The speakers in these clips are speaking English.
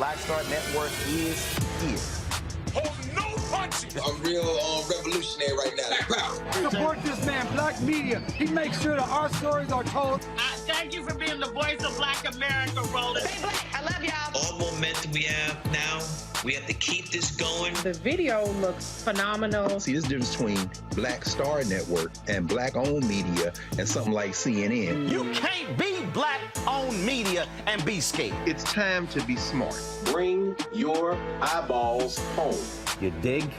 Black Star Network is here. Hold no punch I'm real revolutionary right now. Black power. Support this man, Black media. He makes sure that our stories are told. Thank you for being the voice of Black America, Roland. Stay black. I love y'all. All momentum we have now, we have to keep this going. The video looks phenomenal. See, this difference between Black Star Network and Black-owned media and something like CNN. You can't be Black-owned media and be scared. It's time to be smart. Bring your eyeballs home. You dig?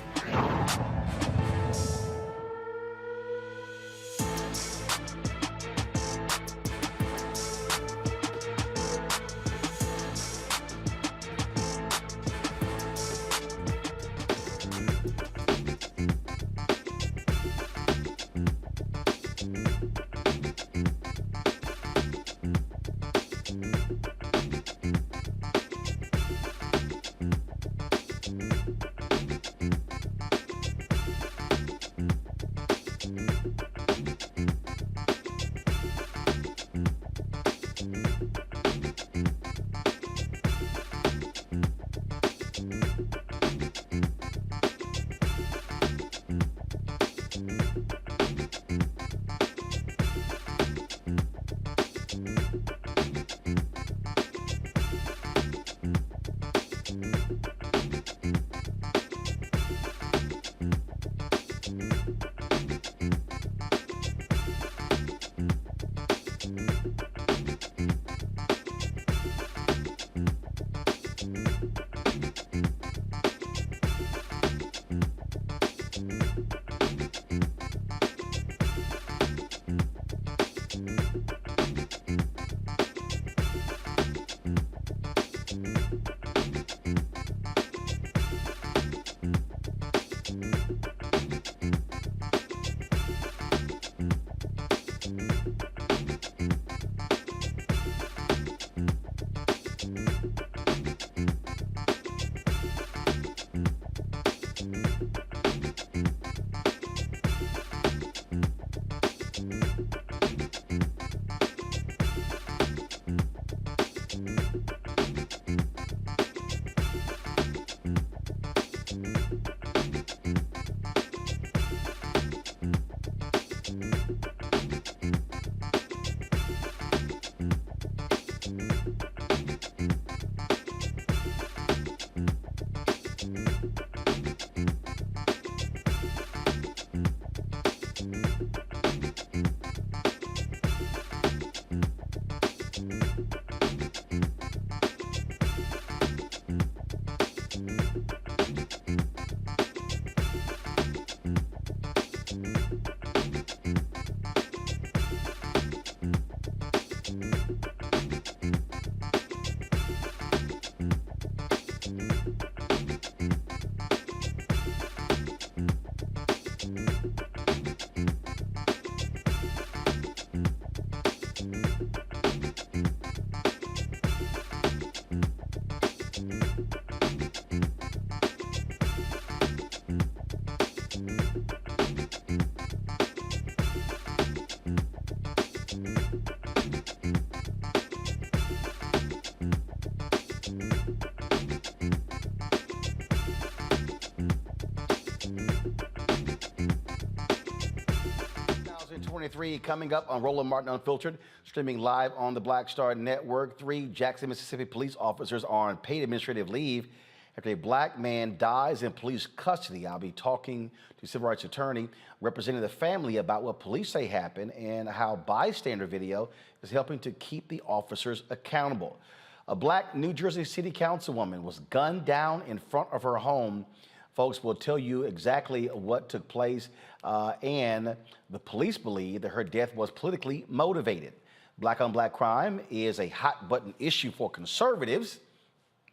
Coming up on Roland Martin Unfiltered, streaming live on the Black Star Network. 3 Jackson, Mississippi police officers are on paid administrative leave after a Black man dies in police custody. I'll be talking to civil rights attorney representing the family about what police say happened and how bystander video is helping to keep the officers accountable. A Black New Jersey City Councilwoman was gunned down in front of her home. Folks will tell you exactly what took place, and the police believe that her death was politically motivated. Black on black crime is a hot button issue for conservatives.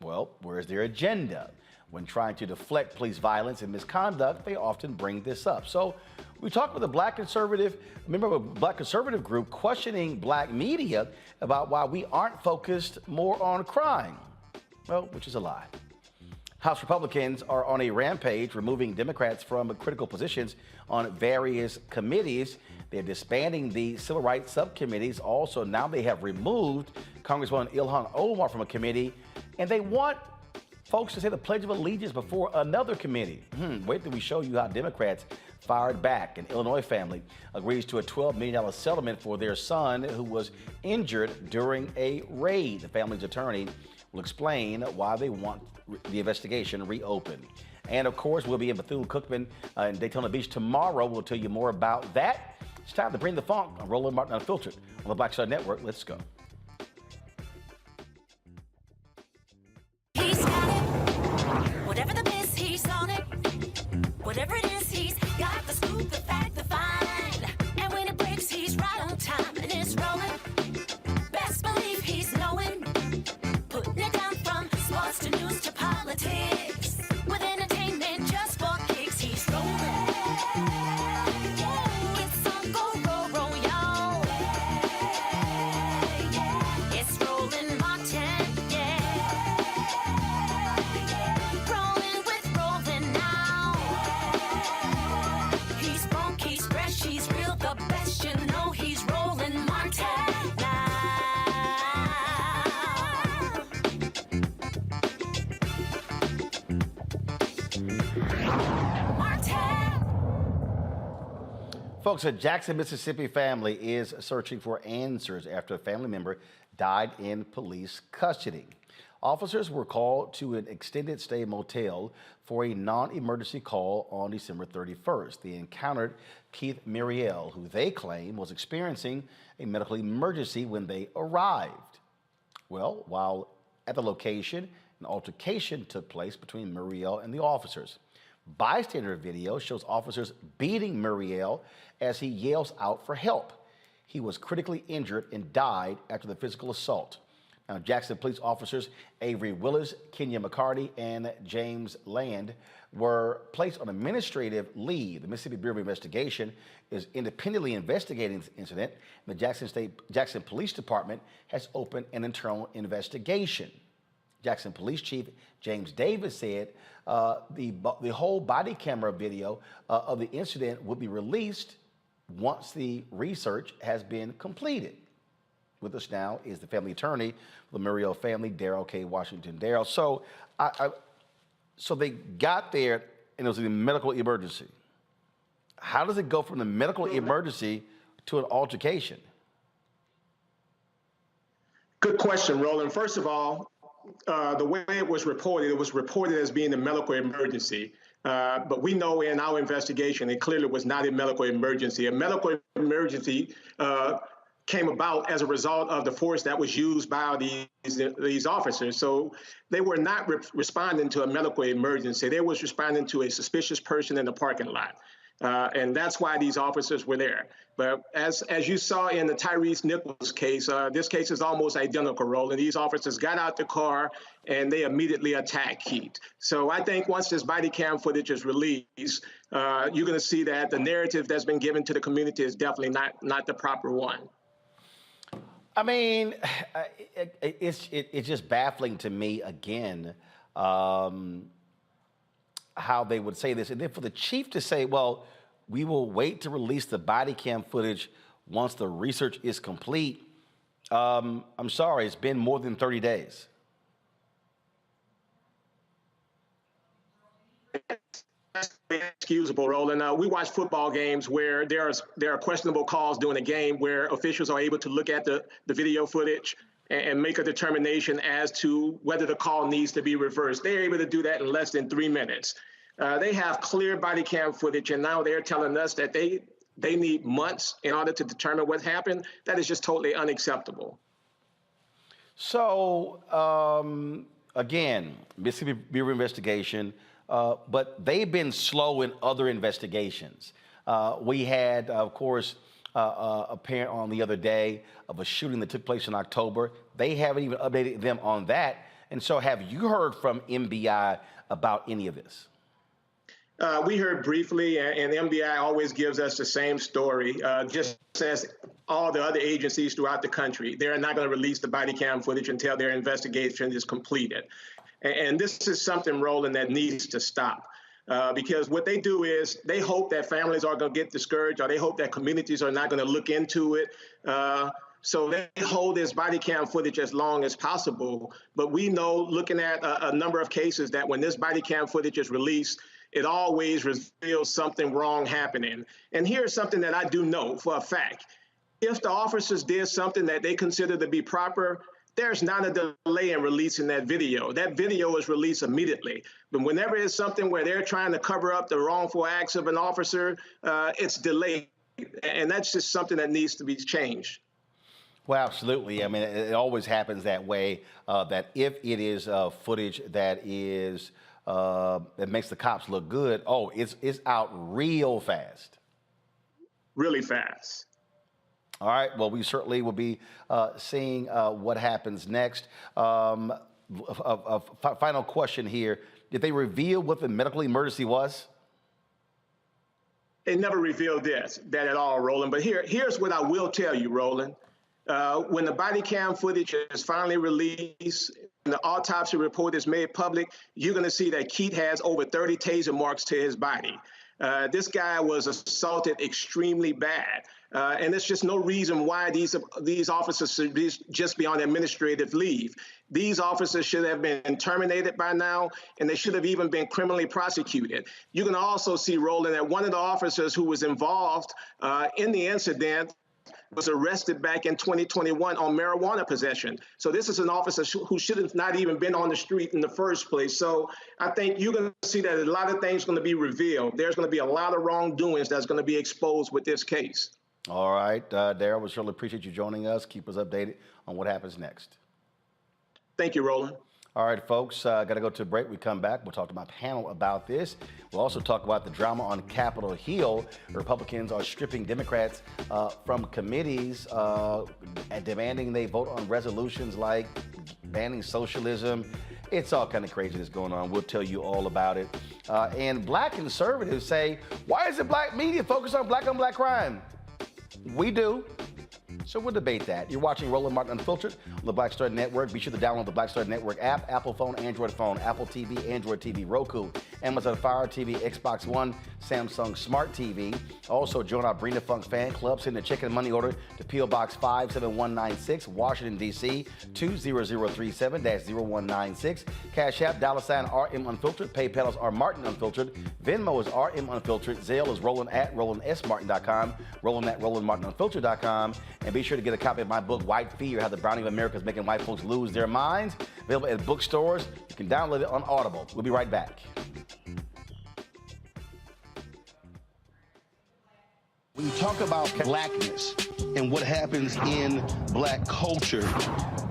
Well, where's their agenda? When trying to deflect police violence and misconduct, they often bring this up. So we talked with a member of a Black conservative group questioning Black media about why we aren't focused more on crime. Well, which is a lie. House Republicans are on a rampage, removing Democrats from critical positions on various committees. They're disbanding the civil rights subcommittees. Also, now they have removed Congresswoman Ilhan Omar from a committee, and they want Folks to say the Pledge of Allegiance before another committee. Wait till we show you how Democrats fired back. An Illinois family agrees to a $12 million settlement for their son who was injured during a raid. The family's attorney will explain why they want the investigation reopened. And of course, we'll be in Bethune-Cookman in Daytona Beach tomorrow. We'll tell you more about that. It's time to bring the funk on Roland Martin Unfiltered on the Black Star Network. Let's go. He's got it. Whatever the miss, he's on it. Whatever it is, he's got the scoop, the fact, the find. And when it breaks, he's right on time and it's rolling. Best believe he's knowing. Putting it down from sports to news to politics. With entertainment just for kicks, he's rolling. It's on go, roll, y'all. It's Roland Martin, yeah. Rolling with Roland now. He's funk, he's fresh, he's real, the best, you know he's Roland Martin now. Folks, a Jackson, Mississippi family is searching for answers after a family member died in police custody. Officers were called to an extended stay motel for a non-emergency call on December 31st. They encountered Keith Muriel, who they claim was experiencing a medical emergency when they arrived. Well, while at the location, an altercation took place between Muriel and the officers. Bystander video shows officers beating Muriel as he yells out for help. He was critically injured and died after the physical assault. Now, Jackson police officers Avery Willis, Kenya McCarty, and James Land were placed on administrative leave. The Mississippi Bureau of Investigation is independently investigating this incident. The Jackson Police Department has opened an internal investigation. Jackson Police Chief James Davis said the whole body camera video of the incident will be released once the research has been completed. With us now is the family attorney for the Muriel family, Darrell K. Washington. Darrell, so they got there and it was a medical emergency. How does it go from the medical emergency to an altercation? Good question, Roland. First of all, the way it was reported as being a medical emergency. But we know in our investigation, it clearly was not a medical emergency. A medical emergency came about as a result of the force that was used by these officers. So they were not responding to a medical emergency. They was responding to a suspicious person in the parking lot. And that's why these officers were there. But as you saw in the Tyrese Nichols case, this case is almost identical, Roland. These officers got out the car and they immediately attacked Keith. So I think once this body cam footage is released, you're going to see that the narrative that's been given to the community is definitely not the proper one. I mean, it's just baffling to me again how they would say this. And then for the chief to say, well, we will wait to release the body cam footage once the research is complete. I'm sorry, it's been more than 30 days. Excusable, Roland. We watch football games where there are questionable calls during a game where officials are able to look at the video footage and make a determination as to whether the call needs to be reversed. They're able to do that in less than 3 minutes. They have clear body cam footage, and now they're telling us that they need months in order to determine what happened. That is just totally unacceptable. So, again, Mississippi Bureau of Investigation, but they've been slow in other investigations. We had, of course, a parent on the other day of a shooting that took place in October. They haven't even updated them on that. And so have you heard from MBI about any of this? We heard briefly, and the MBI always gives us the same story, just as all the other agencies throughout the country. They're not going to release the body cam footage until their investigation is completed. And this is something, Roland, that needs to stop. Because what they do is they hope that families are going to get discouraged, or they hope that communities are not going to look into it. So they hold this body cam footage as long as possible. But we know, looking at a number of cases, that when this body cam footage is released, it always reveals something wrong happening. And here's something that I do know for a fact. If the officers did something that they consider to be proper, there's not a delay in releasing that video. That video is released immediately. But whenever it's something where they're trying to cover up the wrongful acts of an officer, it's delayed. And that's just something that needs to be changed. Well, absolutely. I mean, it always happens that way, that if it is footage that is that makes the cops look good, oh, it's out real fast. Really fast. All right. Well, we certainly will be seeing what happens next. Final question here. Did they reveal what the medical emergency was? They never revealed that at all, Roland. But here's what I will tell you, Roland. When the body cam footage is finally released and the autopsy report is made public, you're going to see that Keith has over 30 taser marks to his body. This guy was assaulted extremely bad. And there's just no reason why these officers should just be on administrative leave. These officers should have been terminated by now, and they should have even been criminally prosecuted. You can also see, Roland, that one of the officers who was involved in the incident was arrested back in 2021 on marijuana possession. So this is an officer who should have not even been on the street in the first place. So I think you're going to see that a lot of things are going to be revealed. There's going to be a lot of wrongdoings that's going to be exposed with this case. All right, Darryl, we certainly appreciate you joining us. Keep us updated on what happens next. Thank you, Roland. All right, folks, got to go to a break. We come back. We'll talk to my panel about this. We'll also talk about the drama on Capitol Hill. Republicans are stripping Democrats from committees and demanding they vote on resolutions like banning socialism. It's all kind of craziness going on. We'll tell you all about it. And black conservatives say, why isn't black media focused on black crime? We do. So we'll debate that. You're watching Roland Martin Unfiltered on the Black Star Network. Be sure to download the Black Star Network app, Apple phone, Android phone, Apple TV, Android TV, Roku, Amazon Fire TV, Xbox One, Samsung Smart TV. Also, join our Brina Funk fan club. Send a check and money order to P.O. Box 57196, Washington, D.C. 20037-0196. Cash App, $RM Unfiltered. PayPal is R Martin Unfiltered. Venmo is RM Unfiltered. Zelle is Roland at RolandSMartin.com. Roland at RolandMartinUnfiltered.com. And be sure to get a copy of my book, White Fear, How the Browning of America is Making White Folks Lose Their Minds. Available at bookstores. You can download it on Audible. We'll be right back. When you talk about blackness and what happens in black culture,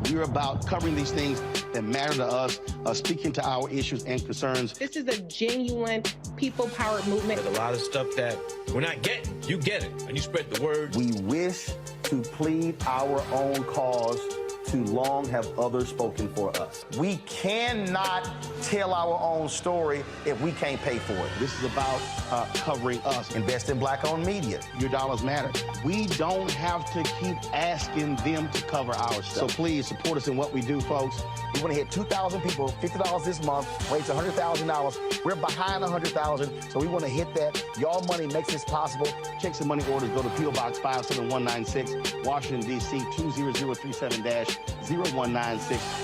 we're about covering these things that matter to us, speaking to our issues and concerns. This is a genuine people-powered movement. There's a lot of stuff that we're not getting. You get it, and you spread the word. We wish to plead our own cause. Too long have others spoken for us. We cannot tell our own story if we can't pay for it. This is about covering us. Invest in black-owned media. Your dollars matter. We don't have to keep asking them to cover our stuff. So please support us in what we do, folks. We want to hit 2,000 people, $50 this month, raise $100,000. We're behind 100,000, so we want to hit that. Y'all money makes this possible. Checks and money orders go to P.O. Box 57196, Washington, D.C. 20037-0196.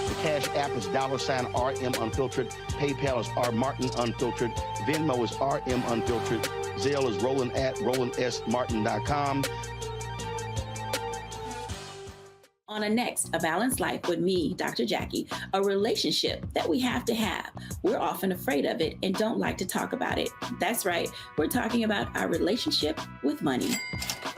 The Cash App is $RM Unfiltered. PayPal is R Martin Unfiltered. Venmo is RM Unfiltered. Zelle is Roland at RolandSMartin.com. On a next, A Balanced Life with me, Dr. Jackie, a relationship that we have to have. We're often afraid of it and don't like to talk about it. That's right, we're talking about our relationship with money.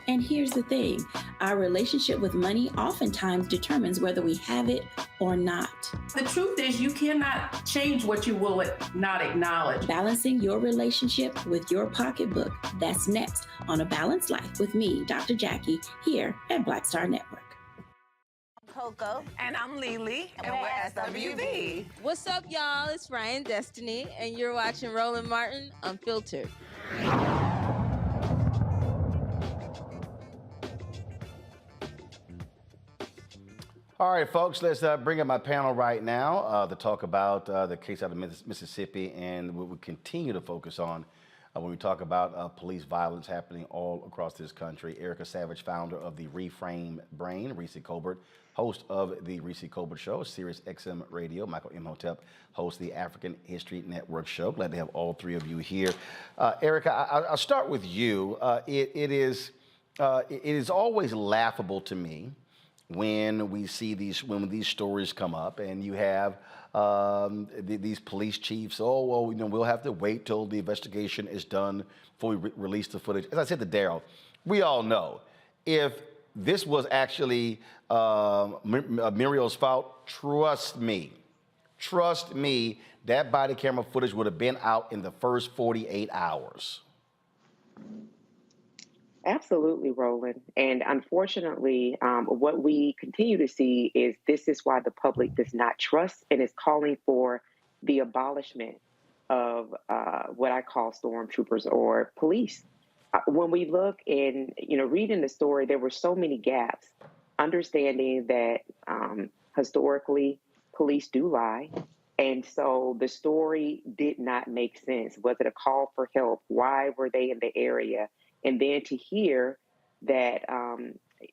And here's the thing, our relationship with money oftentimes determines whether we have it or not. The truth is you cannot change what you will not acknowledge. Balancing your relationship with your pocketbook. That's next on A Balanced Life with me, Dr. Jackie, here at Black Star Network. Coco. And I'm Lily. And we're SWV. What's up, y'all? It's Ryan Destiny, and you're watching Roland Martin Unfiltered. All right, folks, let's bring up my panel right now to talk about the case out of Mississippi, and we will continue to focus on when we talk about police violence happening all across this country. Erica Savage, founder of the Reframe Brain, Reese Colbert, host of the Reese Colbert Show, Sirius XM Radio. Michael Imhotep hosts the African History Network Show. Glad to have all three of you here. Erica, I'll start with you. It is always laughable to me when we see these stories come up, and you have these police chiefs. Oh well, we'll have to wait till the investigation is done before we release the footage. As I said to Daryl, we all know if this was actually Muriel's fault, trust me, that body camera footage would have been out in the first 48 hours. Absolutely, Roland. And unfortunately, what we continue to see is this is why the public does not trust and is calling for the abolishment of what I call stormtroopers or police. When we look and, reading the story, there were so many gaps, understanding that historically police do lie. And so the story did not make sense. Was it a call for help? Why were they in the area? And then to hear that,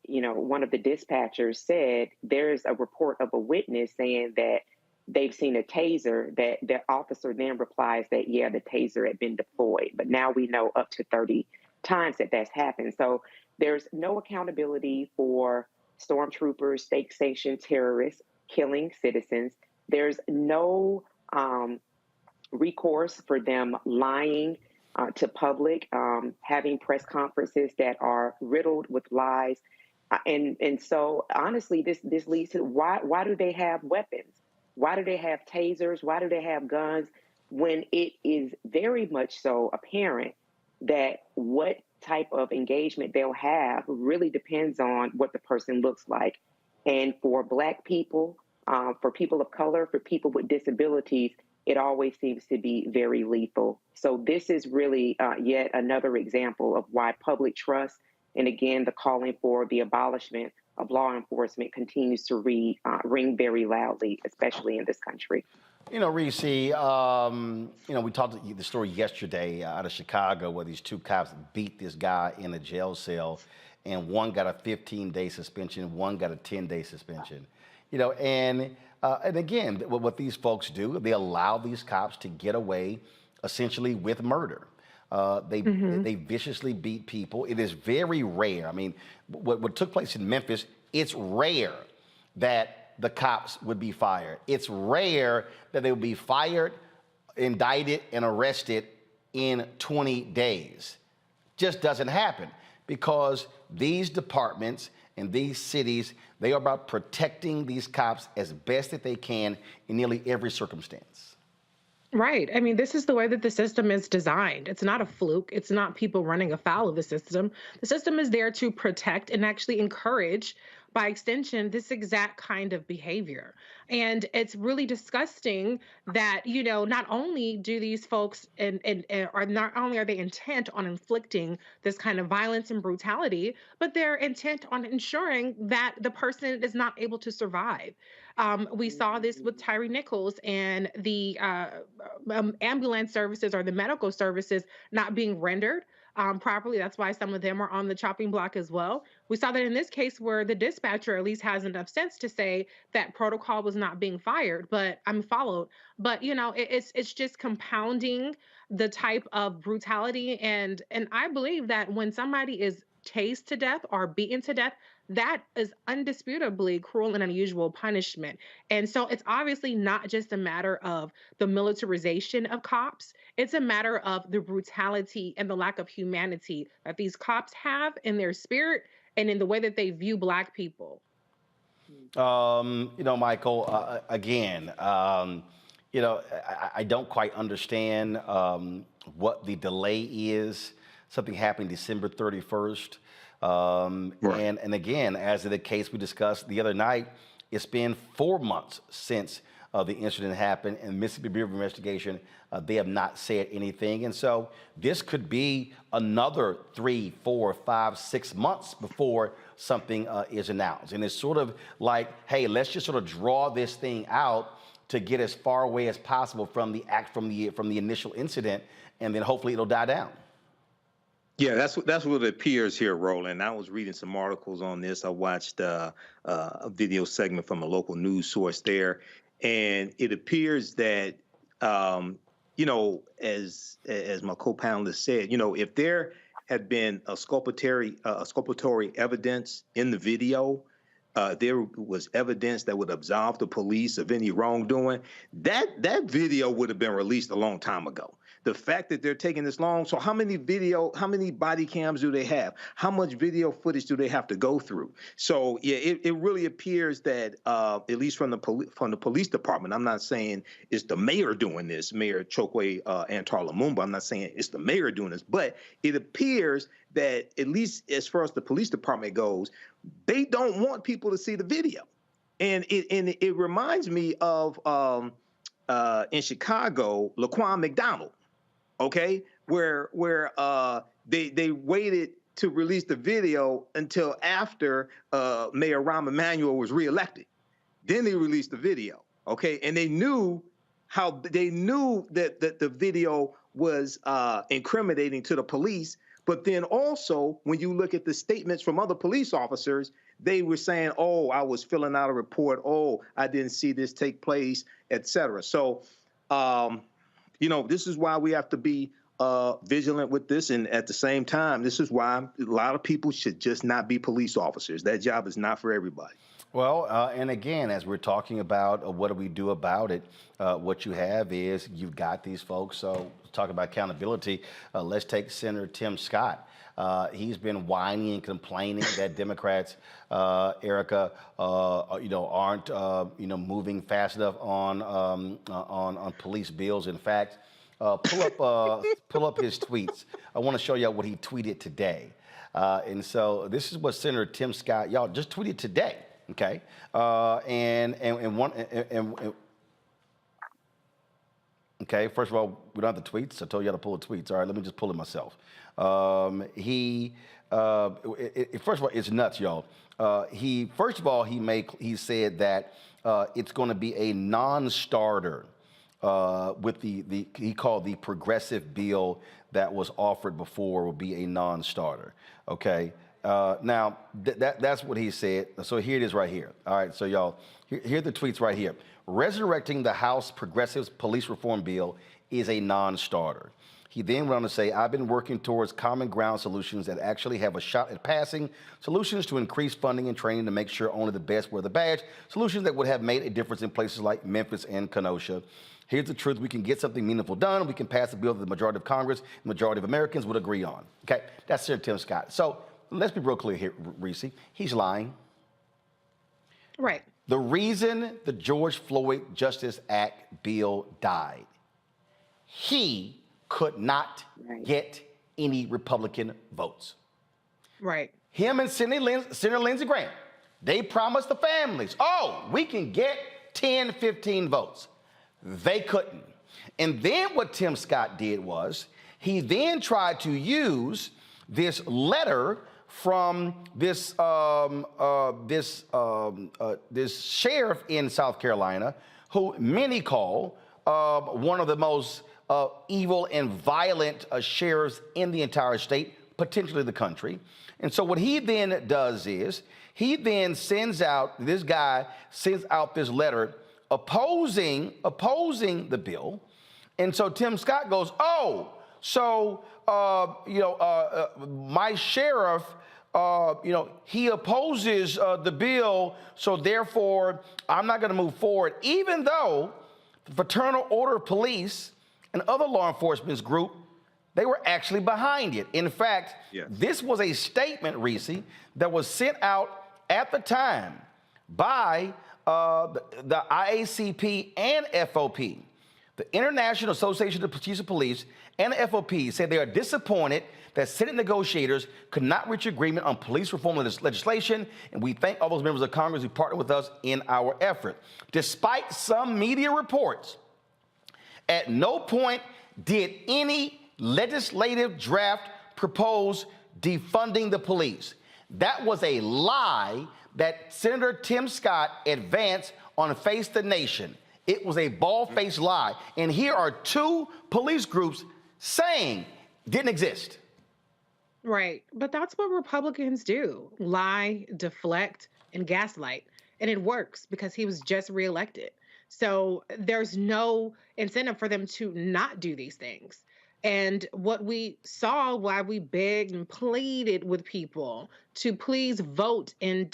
one of the dispatchers said there's a report of a witness saying that they've seen a taser, that the officer then replies that, yeah, the taser had been deployed. But now we know up to 30 times that that's happened. So there's no accountability for stormtroopers, state-sanctioned terrorists killing citizens. There's no recourse for them lying to public, having press conferences that are riddled with lies. And so honestly, this leads to why do they have weapons? Why do they have tasers? Why do they have guns when it is very much so apparent that what type of engagement they'll have really depends on what the person looks like. And for Black people, for people of color, for people with disabilities, it always seems to be very lethal. So this is really yet another example of why public trust, and again, the calling for the abolishment of law enforcement continues to ring very loudly, especially in this country. Reese, we talked the story yesterday out of Chicago where these two cops beat this guy in a jail cell, and one got a 15-day suspension, one got a 10-day suspension. And again, what these folks do, they allow these cops to get away essentially with murder. They viciously beat people. It is very rare. I mean, what took place in Memphis, it's rare that the cops would be fired. It's rare that they would be fired, indicted, and arrested in 20 days. Just doesn't happen because these departments and these cities, they are about protecting these cops as best that they can in nearly every circumstance. Right. I mean, this is the way that the system is designed. It's not a fluke. It's not people running afoul of the system. The system is there to protect and actually encourage, by extension, this exact kind of behavior. And it's really disgusting that, not only do these folks not only are they intent on inflicting this kind of violence and brutality, but they're intent on ensuring that the person is not able to survive. We saw this with Tyree Nichols and the ambulance services or the medical services not being rendered properly. That's why some of them are on the chopping block as well. We saw that in this case where the dispatcher at least has enough sense to say that protocol was not being followed. But it's just compounding the type of brutality. And I believe that when somebody is tased to death or beaten to death, that is undisputably cruel and unusual punishment. And so it's obviously not just a matter of the militarization of cops. It's a matter of the brutality and the lack of humanity that these cops have in their spirit and in the way that they view Black people. Michael, again, I don't quite understand what the delay is. Something happened December 31st. Right. And again, as in the case we discussed the other night, it's been 4 months since the incident happened, and Mississippi Bureau of Investigation, they have not said anything. And so this could be another 3, 4, 5, 6 months before something is announced. And it's sort of like, hey, let's just sort of draw this thing out to get as far away as possible from the initial incident. and then hopefully it'll die down. Yeah, that's what it appears here, Roland. I was reading some articles on this. I watched a video segment from a local news source there, and it appears that you know, as my co-panelist said, you know, if there had been a exculpatory evidence in the video, there was evidence that would absolve the police of any wrongdoing, that video would have been released a long time ago. The fact that they're taking this long, so how many body cams do they have? How much video footage do they have to go through? So yeah, it really appears that at least from the police department, I'm not saying it's the mayor doing this, Mayor Chokwe Antar Lumumba. I'm not saying it's the mayor doing this, but it appears that at least as far as the police department goes, they don't want people to see the video, and it reminds me of in Chicago, Laquan McDonald. Okay, where they waited to release the video until after Mayor Rahm Emanuel was reelected. Then they released the video. Okay, and they knew that the video was incriminating to the police. But then also, when you look at the statements from other police officers, they were saying, "Oh, I was filling out a report. Oh, I didn't see this take place, etc." So. You know, this is why we have to be vigilant with this. And at the same time, this is why a lot of people should just not be police officers. That job is not for everybody. Well, and again, as we're talking about what do we do about it, what you have is you've got these folks. So talk about accountability. Let's take Senator Tim Scott. He's been whining and complaining that Democrats, Erica, you know, aren't you know, moving fast enough on police bills. In fact, pull up his tweets. I want to show y'all what he tweeted today. And so this is what Senator Tim Scott, y'all, just tweeted today. Okay, okay, first of all, we don't have the tweets. I told you how to pull the tweets. All right, let me just pull it myself. First of all, it's nuts, y'all. He said that it's going to be a non-starter with he called the progressive bill that was offered before will be a non-starter. Okay. Now, that's what he said. So here it is right here. All right, so y'all, here are the tweets right here. Resurrecting the House Progressive Police Reform Bill is a non-starter. He then went on to say, I've been working towards common ground solutions that actually have a shot at passing, solutions to increase funding and training to make sure only the best wear the badge, solutions that would have made a difference in places like Memphis and Kenosha. Here's the truth. We can get something meaningful done. We can pass a bill that the majority of Congress, the majority of Americans would agree on. Okay, that's Senator Tim Scott. So let's be real clear here, Reese. He's lying. Right. The reason the George Floyd Justice Act bill died, he could not get any Republican votes. Right. Him and Senator Lindsey Graham, they promised the families, oh, we can get 10, 15 votes. They couldn't. And then what Tim Scott did was he then tried to use this letter from this sheriff in South Carolina, who many call one of the most evil and violent sheriffs in the entire state, potentially the country. And so what he then does is he then sends out this letter opposing the bill. And so Tim Scott goes, oh, so my sheriff, he opposes the bill, so therefore I'm not going to move forward, even though the Fraternal Order of Police and other law enforcement group, they were actually behind it. In fact, This was a statement, Reese, that was sent out at the time by the IACP and FOP. The International Association of Chiefs of Police and the FOP said they are disappointed that Senate negotiators could not reach agreement on police reform legislation, and we thank all those members of Congress who partnered with us in our effort. Despite some media reports, at no point did any legislative draft propose defunding the police. That was a lie that Senator Tim Scott advanced on Face the Nation. It was a bald-faced lie. And here are two police groups saying didn't exist. Right. But that's what Republicans do: lie, deflect, and gaslight. And it works because he was just reelected. So there's no incentive for them to not do these things. And what we saw while we begged and pleaded with people to please vote in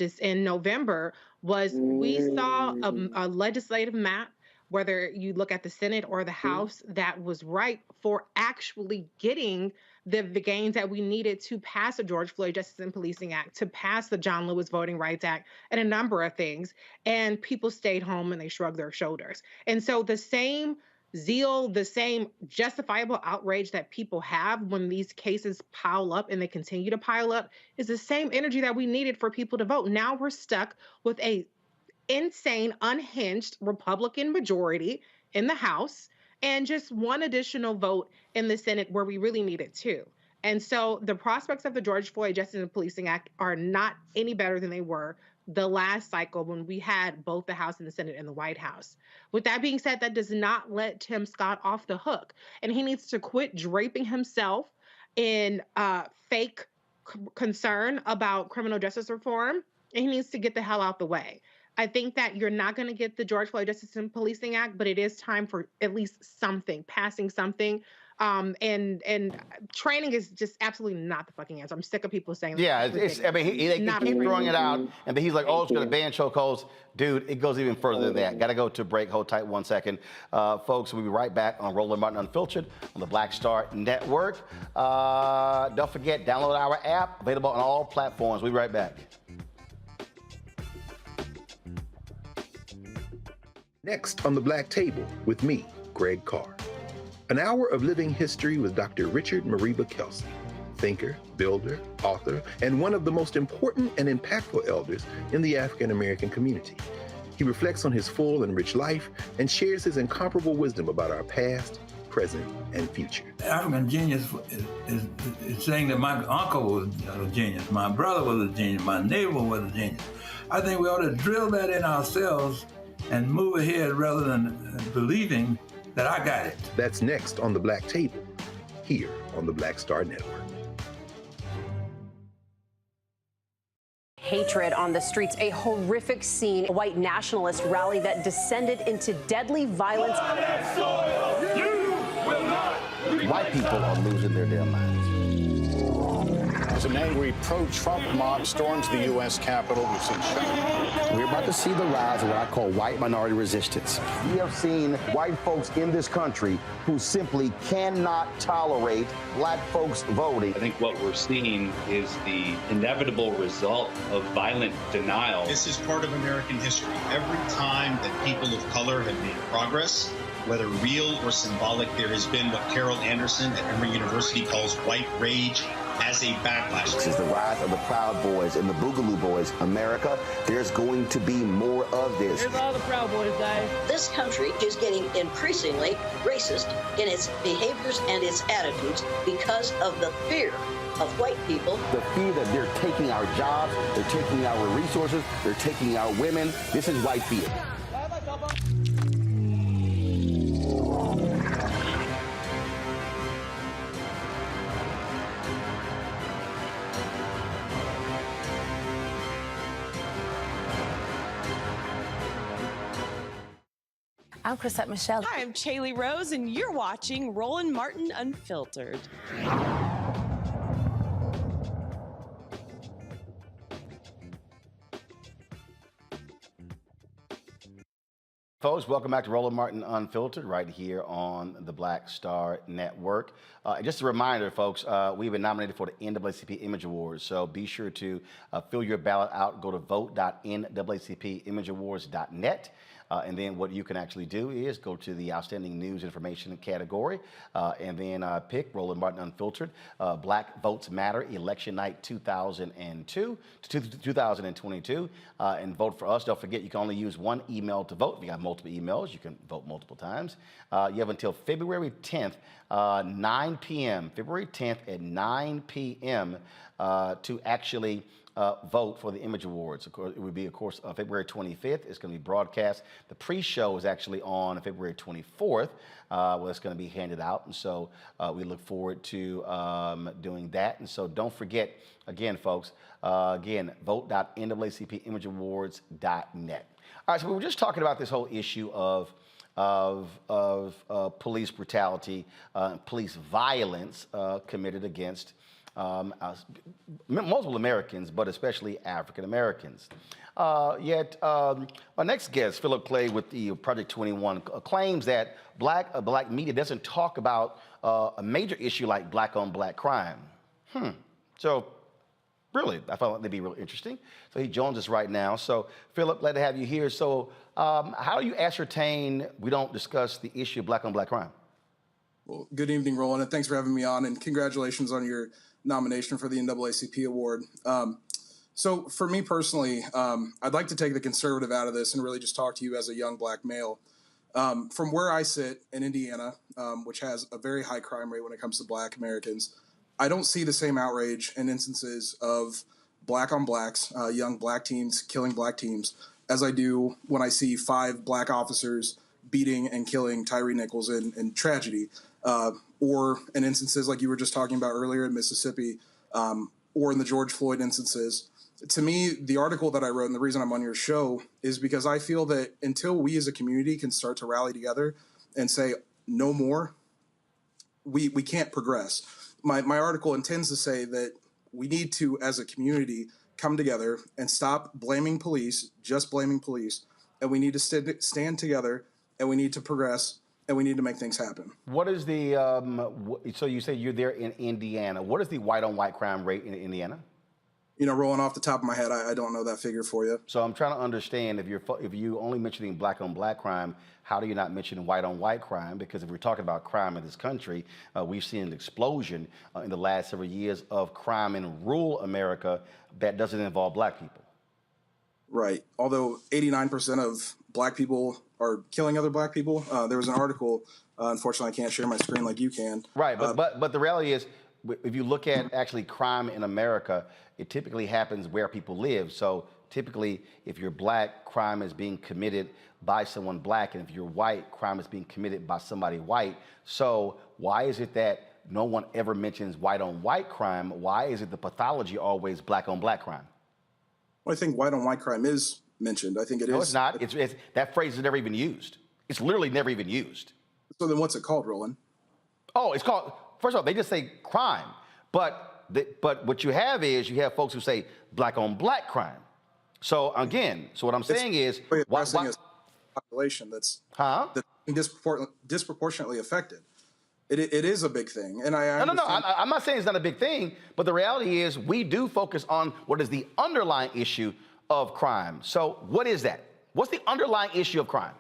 November was we saw a legislative map, whether you look at the Senate or the House, that was ripe for actually getting the gains that we needed to pass the George Floyd Justice and Policing Act, to pass the John Lewis Voting Rights Act, and a number of things. And people stayed home and they shrugged their shoulders. And so the same zeal, the same justifiable outrage that people have when these cases pile up and they continue to pile up is the same energy that we needed for people to vote. Now we're stuck with a insane, unhinged Republican majority in the House and just one additional vote in the Senate where we really needed two. And so the prospects of the George Floyd Justice and Policing Act are not any better than they were the last cycle when we had both the House and the Senate and the White House. With that being said, that does not let Tim Scott off the hook. And he needs to quit draping himself in fake concern about criminal justice reform. And he needs to get the hell out the way. I think that you're not going to get the George Floyd Justice and Policing Act, but it is time for at least something, passing something. And training is just absolutely not the fucking answer. I'm sick of people saying that. Yeah, I mean, they keep throwing it out, and then he's like, oh, it's going to ban chokeholds. Dude, it goes even further than that. Got to go to a break. Hold tight 1 second. Folks, we'll be right back on Roland Martin Unfiltered on the Black Star Network. Don't forget, download our app, available on all platforms. We'll be right back. Next on the Black Table with me, Greg Carr. An hour of living history with Dr. Richard Mariba Kelsey, thinker, builder, author, and one of the most important and impactful elders in the African American community. He reflects on his full and rich life and shares his incomparable wisdom about our past, present, and future. African genius is saying that my uncle was a genius, my brother was a genius, my neighbor was a genius. I think we ought to drill that in ourselves and move ahead rather than believing that I got it. That's next on the Black Table, here on the Black Star Network. Hatred on the streets, a horrific scene, a white nationalist rally that descended into deadly violence. White people are losing their damn minds. As an angry pro-Trump mob storms the U.S. Capitol, we've seen shooting. We're about to see the rise of what I call white minority resistance. We have seen white folks in this country who simply cannot tolerate black folks voting. I think what we're seeing is the inevitable result of violent denial. This is part of American history. Every time that people of color have made progress, whether real or symbolic, there has been what Carol Anderson at Emory University calls white rage as a backlash. This is the rise of the Proud Boys and the Boogaloo Boys. America, there's going to be more of this. Here's all the Proud Boys, guys. This country is getting increasingly racist in its behaviors and its attitudes because of the fear of white people. The fear that they're taking our jobs, they're taking our resources, they're taking our women. This is white fear. I'm Chrisette Michelle. Hi, I'm Chaley Rose, and you're watching Roland Martin Unfiltered. Folks, welcome back to Roland Martin Unfiltered right here on the Black Star Network. Just a reminder, folks, we've been nominated for the NAACP Image Awards, so be sure to fill your ballot out. Go to vote.naacpimageawards.net. And then what you can actually do is go to the Outstanding News Information category and then pick Roland Martin Unfiltered, Black Votes Matter, Election Night 2022, and vote for us. Don't forget, you can only use one email to vote. If you got multiple emails, you can vote multiple times. You have until February 10th, 9 p.m., February 10th at 9 p.m. To actually vote for the Image Awards. Of course, it would be, of course, February 25th. It's going to be broadcast. The pre-show is actually on February 24th. Well, it's going to be handed out, and so we look forward to doing that. And so don't forget, again, folks, vote.naacpimageawards.net. All right, so we were just talking about this whole issue of police brutality, police violence committed against multiple Americans, but especially African Americans. Yet, our next guest, Philip Clay with the Project 21, claims that black media doesn't talk about a major issue like black-on-black crime. So, really, I found that'd be really interesting. So he joins us right now. So, Philip, glad to have you here. So, how do you ascertain we don't discuss the issue of black-on-black crime? Well, good evening, Roland, and thanks for having me on, and congratulations on your nomination for the NAACP award. So for me personally, I'd like to take the conservative out of this and really just talk to you as a young black male. From where I sit in Indiana, which has a very high crime rate when it comes to black Americans, I don't see the same outrage and instances of black on blacks, young black teens killing black teens, as I do when I see 5 black officers beating and killing Tyree Nichols in tragedy, or in instances like you were just talking about earlier in Mississippi, or in the George Floyd instances. To me, the article that I wrote and the reason I'm on your show is because I feel that until we as a community can start to rally together and say no more, we can't progress. My article intends to say that we need to, as a community, come together and stop blaming police, just blaming police, and we need to stand together, and we need to progress, and we need to make things happen. What is the, so you say you're there in Indiana. What is the white-on-white crime rate in Indiana? You know, rolling off the top of my head, I don't know that figure for you. So I'm trying to understand, if you only mentioning black-on-black crime, how do you not mention white-on-white crime? Because if we're talking about crime in this country, we've seen an explosion in the last several years of crime in rural America that doesn't involve black people. Right. Although 89% of black people are killing other black people. There was an article, unfortunately I can't share my screen like you can. Right, but the reality is, if you look at actually crime in America, it typically happens where people live. So typically, if you're black, crime is being committed by someone black, and if you're white, crime is being committed by somebody white. So why is it that no one ever mentions white-on-white crime? Why is it the pathology always black-on-black crime? Well, I think white-on-white crime is mentioned. I think it is. No, it's not. It's that phrase is never even used. It's literally never even used. So then what's it called, Roland? Oh, it's called, first of all, they just say crime. But what you have is you have folks who say black-on-black crime. So again, what I'm saying is, why a population that's disproportionately affected. It is a big thing, and No. I'm not saying it's not a big thing, but the reality is we do focus on what is the underlying issue of crime. So what is that? What's the underlying issue of crime?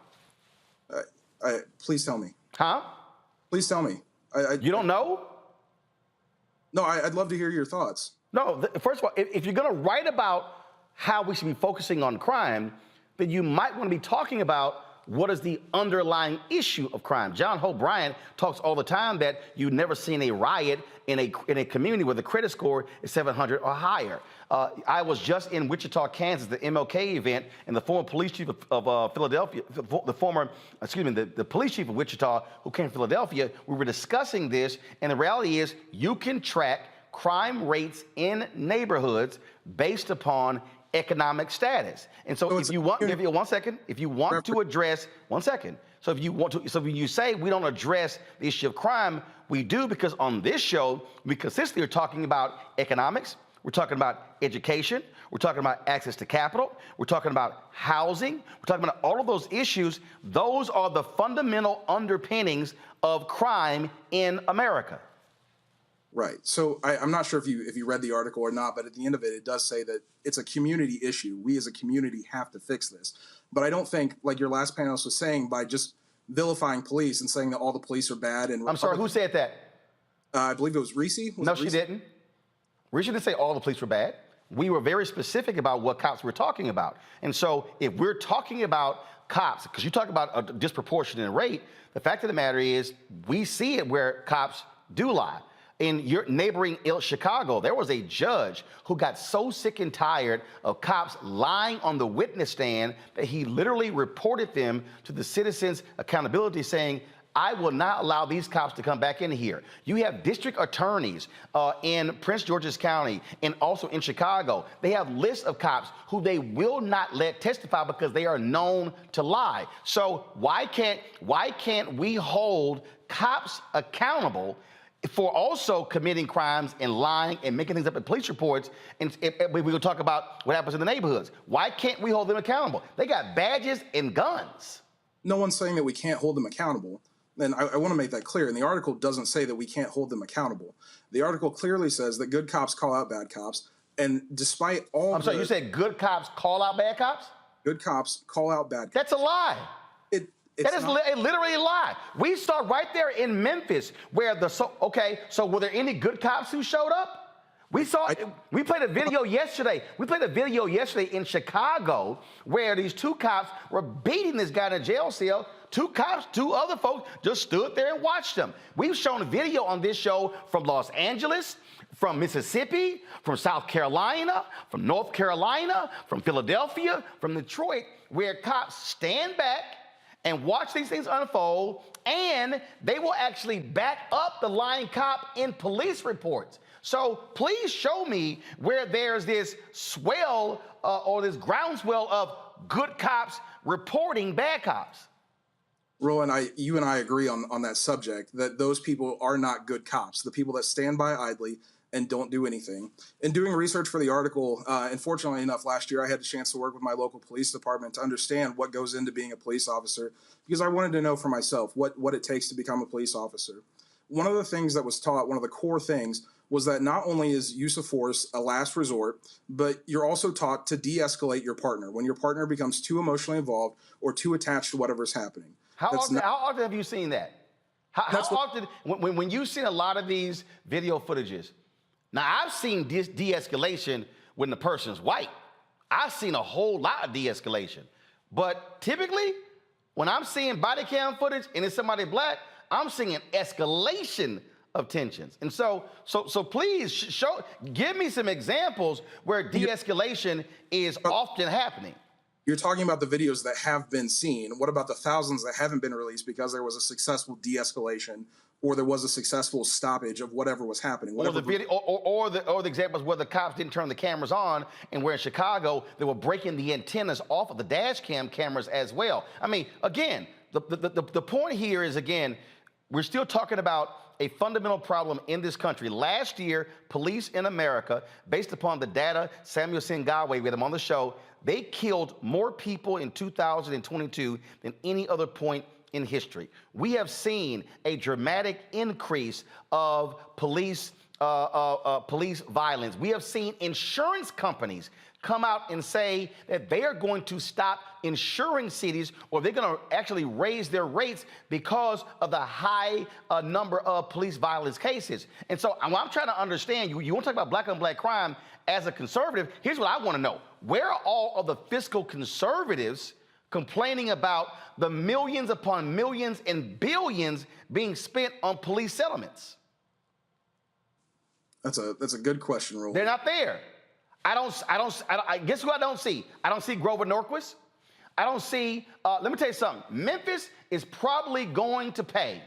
Please tell me. Huh? Please tell me. You don't know? No, I'd love to hear your thoughts. No, first of all, if you're going to write about how we should be focusing on crime, then you might want to be talking about what is the underlying issue of crime. John Hope Bryant talks all the time that you've never seen a riot in a community where the credit score is 700 or higher. I was just in Wichita, Kansas, the MLK event, and the former police chief of Philadelphia, the police chief of Wichita who came from Philadelphia, we were discussing this, and the reality is you can track crime rates in neighborhoods based upon economic status. And so if you want to address, so when you say we don't address the issue of crime, we do, because on this show, we consistently are talking about economics, we're talking about education, we're talking about access to capital, we're talking about housing, we're talking about all of those issues. Those are the fundamental underpinnings of crime in America. Right. So I'm not sure if you read the article or not, but at the end of it, it does say that it's a community issue. We as a community have to fix this. But I don't think, like your last panelist was saying, by just vilifying police and saying that all the police are bad. And I'm sorry, who said that? I believe it was Reese. No, she didn't. Reese didn't say all the police were bad. We were very specific about what cops we're talking about. And so if we're talking about cops, because you talk about a disproportionate rate, the fact of the matter is we see it where cops do lie. In your neighboring Chicago, there was a judge who got so sick and tired of cops lying on the witness stand that he literally reported them to the Citizens Accountability, saying, I will not allow these cops to come back in here. You have district attorneys in Prince George's County and also in Chicago. They have lists of cops who they will not let testify because they are known to lie. So why can't we hold cops accountable for also committing crimes and lying and making things up in police reports? And we're going to talk about what happens in the neighborhoods. Why can't we hold them accountable? They got badges and guns. No one's saying that we can't hold them accountable. And I want to make that clear. And the article doesn't say that we can't hold them accountable. The article clearly says that good cops call out bad cops. And despite all I'm sorry, you said good cops call out bad cops? Good cops call out bad cops. That's a lie. That is literally a lie. We saw right there in Memphis where so were there any good cops who showed up? We played a video yesterday. We played a video yesterday in Chicago where these two cops were beating this guy in a jail cell. Two cops, two other folks just stood there and watched them. We've shown a video on this show from Los Angeles, from Mississippi, from South Carolina, from North Carolina, from Philadelphia, from Detroit, where cops stand back and watch these things unfold, and they will actually back up the lying cop in police reports. So please show me where there's this swell or this groundswell of good cops reporting bad cops. Roland, you and I agree on that subject, that those people are not good cops, the people that stand by idly and don't do anything. In doing research for the article, and fortunately enough, last year I had a chance to work with my local police department to understand what goes into being a police officer, because I wanted to know for myself what it takes to become a police officer. One of the things that was taught, one of the core things, was that not only is use of force a last resort, but you're also taught to de-escalate your partner when your partner becomes too emotionally involved or too attached to whatever's happening. How often have you seen that? How often, when you've seen a lot of these video footages, now I've seen de-escalation when the person's white. I've seen a whole lot of de-escalation. But typically, when I'm seeing body cam footage and it's somebody black, I'm seeing an escalation of tensions. And so please give me some examples where de-escalation is often happening. You're talking about the videos that have been seen. What about the thousands that haven't been released because there was a successful de-escalation or there was a successful stoppage of whatever was happening? Or the examples where the cops didn't turn the cameras on, and where in Chicago they were breaking the antennas off of the dash cam cameras as well. I mean, again, the point here is, again, we're still talking about a fundamental problem in this country. Last year, police in America, based upon the data, Samuel Singawe, we had him on the show, they killed more people in 2022 than any other point in history. We have seen a dramatic increase of police violence. We have seen insurance companies come out and say that they are going to stop insuring cities, or they're going to actually raise their rates because of the high number of police violence cases. And so I'm trying to understand, you want to talk about black on black crime as a conservative, here's what I want to know. Where are all of the fiscal conservatives complaining about the millions upon millions and billions being spent on police settlements? That's a good question, Roland. They're not there. I guess who I don't see? I don't see Grover Norquist. I don't see, let me tell you something. Memphis is probably going to pay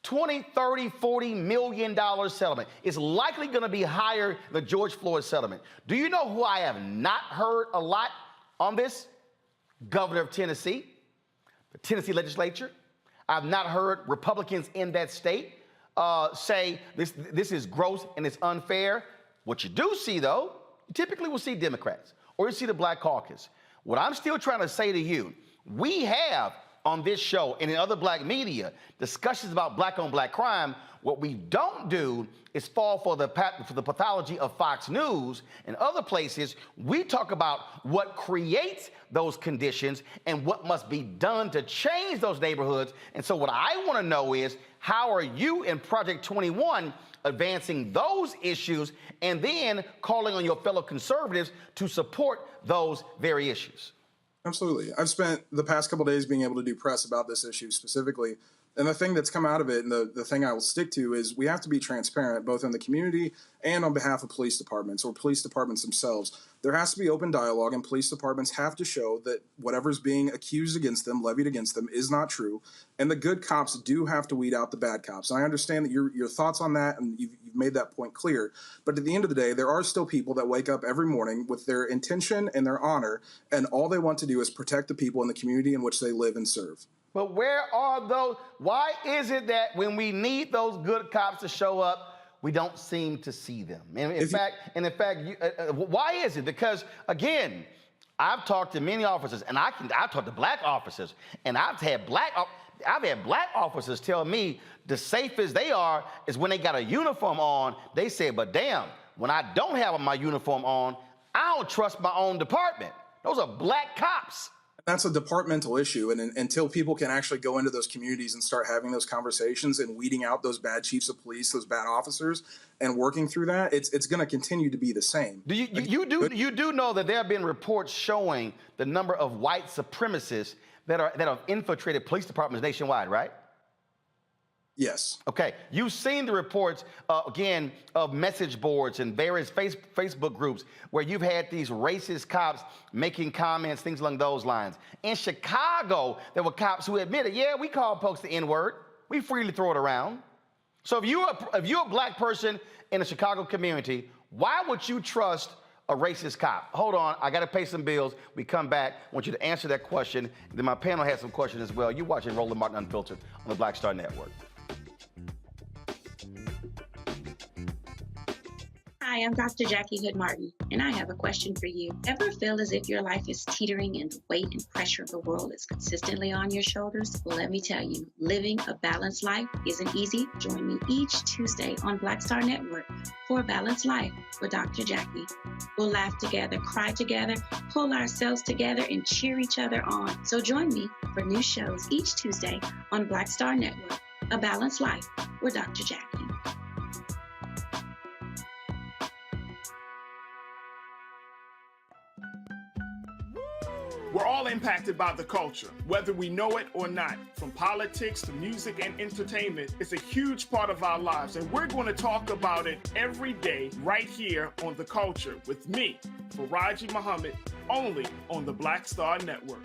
$20, $30, $40 million settlement. It's likely going to be higher than the George Floyd settlement. Do you know who I have not heard a lot on this? Governor of Tennessee, the Tennessee legislature. I've not heard Republicans in that state say this is gross and it's unfair. What you do see, though, you typically will see Democrats or you see the Black Caucus. What I'm still trying to say to you, we have on this show and in other black media discussions about black on black crime. What we don't do is fall for the pathology of Fox News and other places. We talk about what creates those conditions and what must be done to change those neighborhoods. And so what I want to know is, how are you in Project 21 advancing those issues and then calling on your fellow conservatives to support those very issues? Absolutely. I've spent the past couple of days being able to do press about this issue, specifically And the thing that's come out of it, and the thing I will stick to, is we have to be transparent, both in the community and on behalf of police departments or police departments themselves. There has to be open dialogue, and police departments have to show that whatever's being accused against them, levied against them, is not true. And the good cops do have to weed out the bad cops. And I understand that your thoughts on that, and you've made that point clear. But at the end of the day, there are still people that wake up every morning with their intention and their honor, and all they want to do is protect the people in the community in which they live and serve. But where are those? Why is it that when we need those good cops to show up, we don't seem to see them? And in fact, why is it? Because again, I've talked to many officers, and I've talked to black officers, and I've had black officers tell me the safest they are is when they got a uniform on. They say, but damn, when I don't have my uniform on, I don't trust my own department. Those are black cops. That's a departmental issue, and until people can actually go into those communities and start having those conversations and weeding out those bad chiefs of police, those bad officers, and working through that, it's going to continue to be the same. You do know that there have been reports showing the number of white supremacists that have infiltrated police departments nationwide, right? Yes. Okay. You've seen the reports, again, of message boards and various Facebook groups where you've had these racist cops making comments, things along those lines. In Chicago, there were cops who admitted, yeah, we call folks the N-word. We freely throw it around. So if you're a black person in the Chicago community, why would you trust a racist cop? Hold on, I got to pay some bills. We come back. I want you to answer that question. Then my panel has some questions as well. You're watching Roland Martin Unfiltered on the Black Star Network. Hi, I'm Dr. Jackie Hood Martin, and I have a question for you. Ever feel as if your life is teetering and the weight and pressure of the world is consistently on your shoulders? Well, let me tell you, living a balanced life isn't easy. Join me each Tuesday on Black Star Network for A Balanced Life with Dr. Jackie. We'll laugh together, cry together, pull ourselves together, and cheer each other on. So join me for new shows each Tuesday on Black Star Network, A Balanced Life with Dr. Jackie. We're all impacted by the culture, whether we know it or not. From politics to music and entertainment, it's a huge part of our lives, and we're going to talk about it every day right here on The Culture with me, Faraji Muhammad, only on the Black Star Network.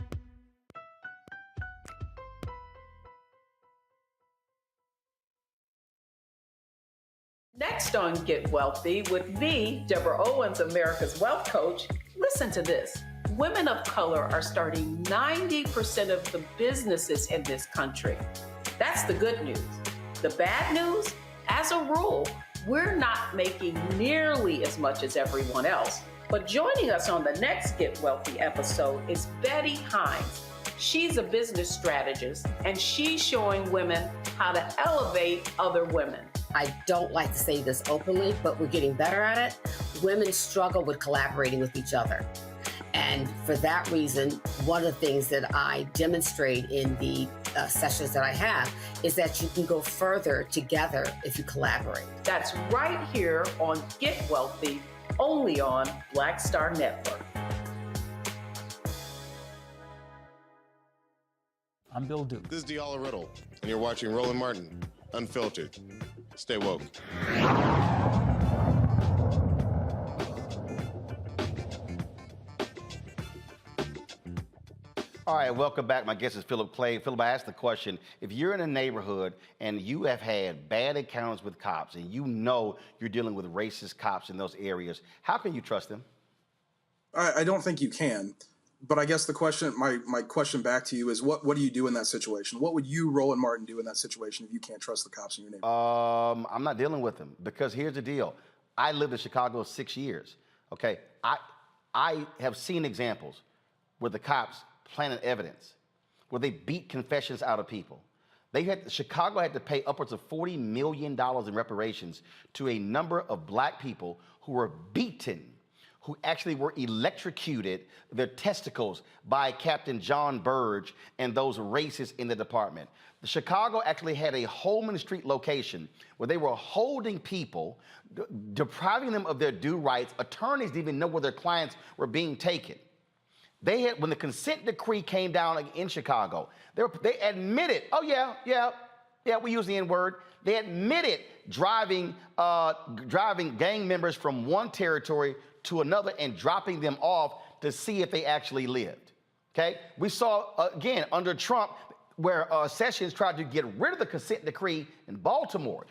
Next on Get Wealthy with me, Deborah Owens, America's Wealth Coach. Listen to this. Women of color are starting 90% of the businesses in this country. That's the good news. The bad news, as a rule, we're not making nearly as much as everyone else. But joining us on the next Get Wealthy episode is Betty Hines. She's a business strategist, and she's showing women how to elevate other women. I don't like to say this openly, but we're getting better at it. Women struggle with collaborating with each other. And for that reason, one of the things that I demonstrate in the sessions that I have is that you can go further together if you collaborate. That's right here on Get Wealthy, only on Black Star Network. I'm Bill Duke. This is Diala Riddle, and you're watching Roland Martin Unfiltered. Stay woke. All right, welcome back. My guest is Philip Clay. Philip, I asked the question, if you're in a neighborhood and you have had bad encounters with cops and you know you're dealing with racist cops in those areas, how can you trust them? I don't think you can. But I guess the question, my question back to you is, what do you do in that situation? What would you, Roland Martin, do in that situation if you can't trust the cops in your neighborhood? I'm not dealing with them, because here's the deal. I lived in Chicago 6 years, okay? I have seen examples where the cops planted evidence, where they beat confessions out of people. Chicago had to pay upwards of $40 million in reparations to a number of black people who were beaten, who actually were electrocuted, their testicles, by Captain John Burge and those racists in the department. Chicago actually had a Holman Street location where they were holding people, depriving them of their due rights. Attorneys didn't even know where their clients were being taken. When the consent decree came down in Chicago, they admitted, oh yeah, Yeah, we use the N-word. They admitted driving gang members from one territory to another and dropping them off to see if they actually lived. Okay? We saw, again, under Trump, where Sessions tried to get rid of the consent decree in Baltimore.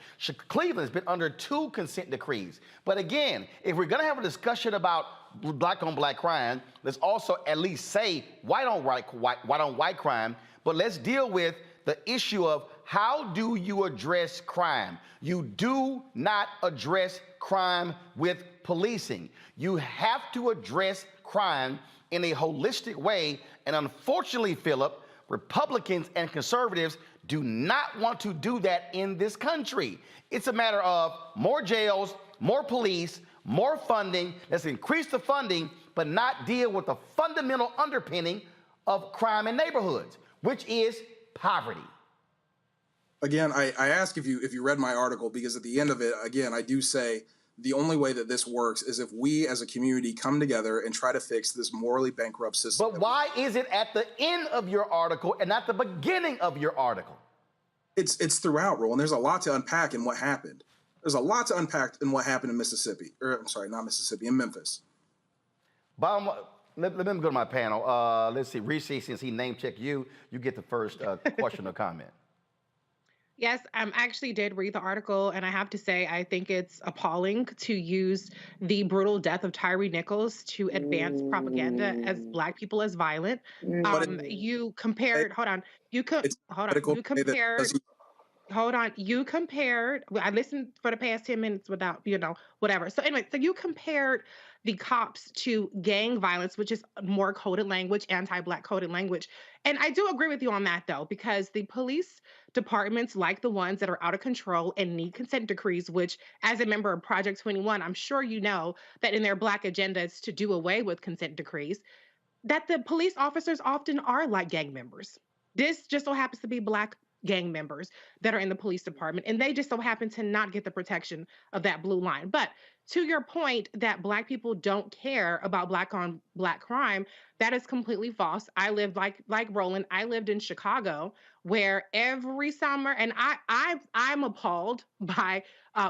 Cleveland's been under 2 consent decrees. But again, if we're gonna have a discussion about black on black crime, let's also at least say white on white crime, but let's deal with the issue of how do you address crime? You do not address crime with policing. You have to address crime in a holistic way, and unfortunately, Philip, Republicans and conservatives do not want to do that in this country. It's a matter of more jails, more police, more funding. Let's increase the funding, but not deal with the fundamental underpinning of crime in neighborhoods, which is poverty. Again, I ask if you read my article, because at the end of it, again, I do say the only way that this works is if we as a community come together and try to fix this morally bankrupt system. But why is it at the end of your article and not the beginning of your article? It's throughout, Roland. There's a lot to unpack in what happened. There's a lot to unpack in what happened in Mississippi. Or I'm sorry, not Mississippi, in Memphis. Let me go to my panel. Let's see, Reese, since he name-checked you, you get the first question or comment. Yes, I actually did read the article, and I have to say, I think it's appalling to use the brutal death of Tyree Nichols to advance propaganda as Black people as violent. You compared, you compared, I listened for the past 10 minutes without, whatever. So anyway, so you compared the cops to gang violence, which is more coded language, anti-Black coded language. And I do agree with you on that, though, because the police departments, like the ones that are out of control and need consent decrees, which as a member of Project 21, I'm sure you know that in their Black agenda is to do away with consent decrees, that the police officers often are like gang members. This just so happens to be Black gang members that are in the police department, and they just so happen to not get the protection of that blue line. But to your point that Black people don't care about Black on Black crime, that is completely false. I lived like Roland, I lived in Chicago, where every summer, and I'm appalled by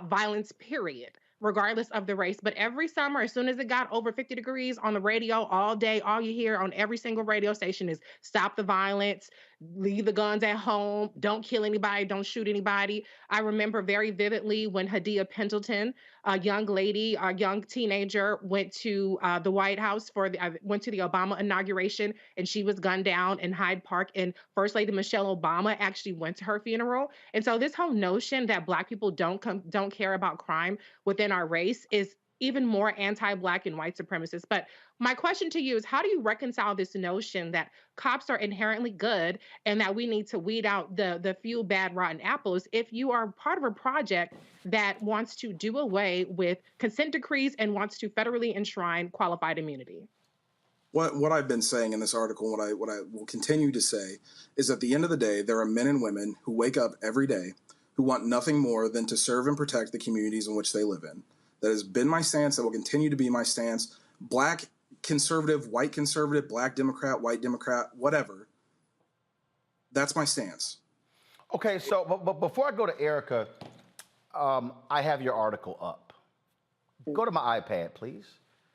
violence, period, regardless of the race. But every summer, as soon as it got over 50 degrees on the radio all day, all you hear on every single radio station is stop the violence, leave the guns at home, don't kill anybody, don't shoot anybody. I remember very vividly when Hadia Pendleton, a young lady, a young teenager, went to the White House went to the Obama inauguration, and she was gunned down in Hyde Park, and First Lady Michelle Obama actually went to her funeral. And so this whole notion that Black people don't care about crime within our race is even more anti-Black and white supremacist. But my question to you is, how do you reconcile this notion that cops are inherently good and that we need to weed out the few bad rotten apples if you are part of a project that wants to do away with consent decrees and wants to federally enshrine qualified immunity? What I've been saying in this article, what I will continue to say, is at the end of the day, there are men and women who wake up every day who want nothing more than to serve and protect the communities in which they live in. That has been my stance. That will continue to be my stance. Black conservative, white conservative, Black Democrat, white Democrat, whatever. That's my stance. Okay, so but before I go to Erica, I have your article up. Go to my iPad, please.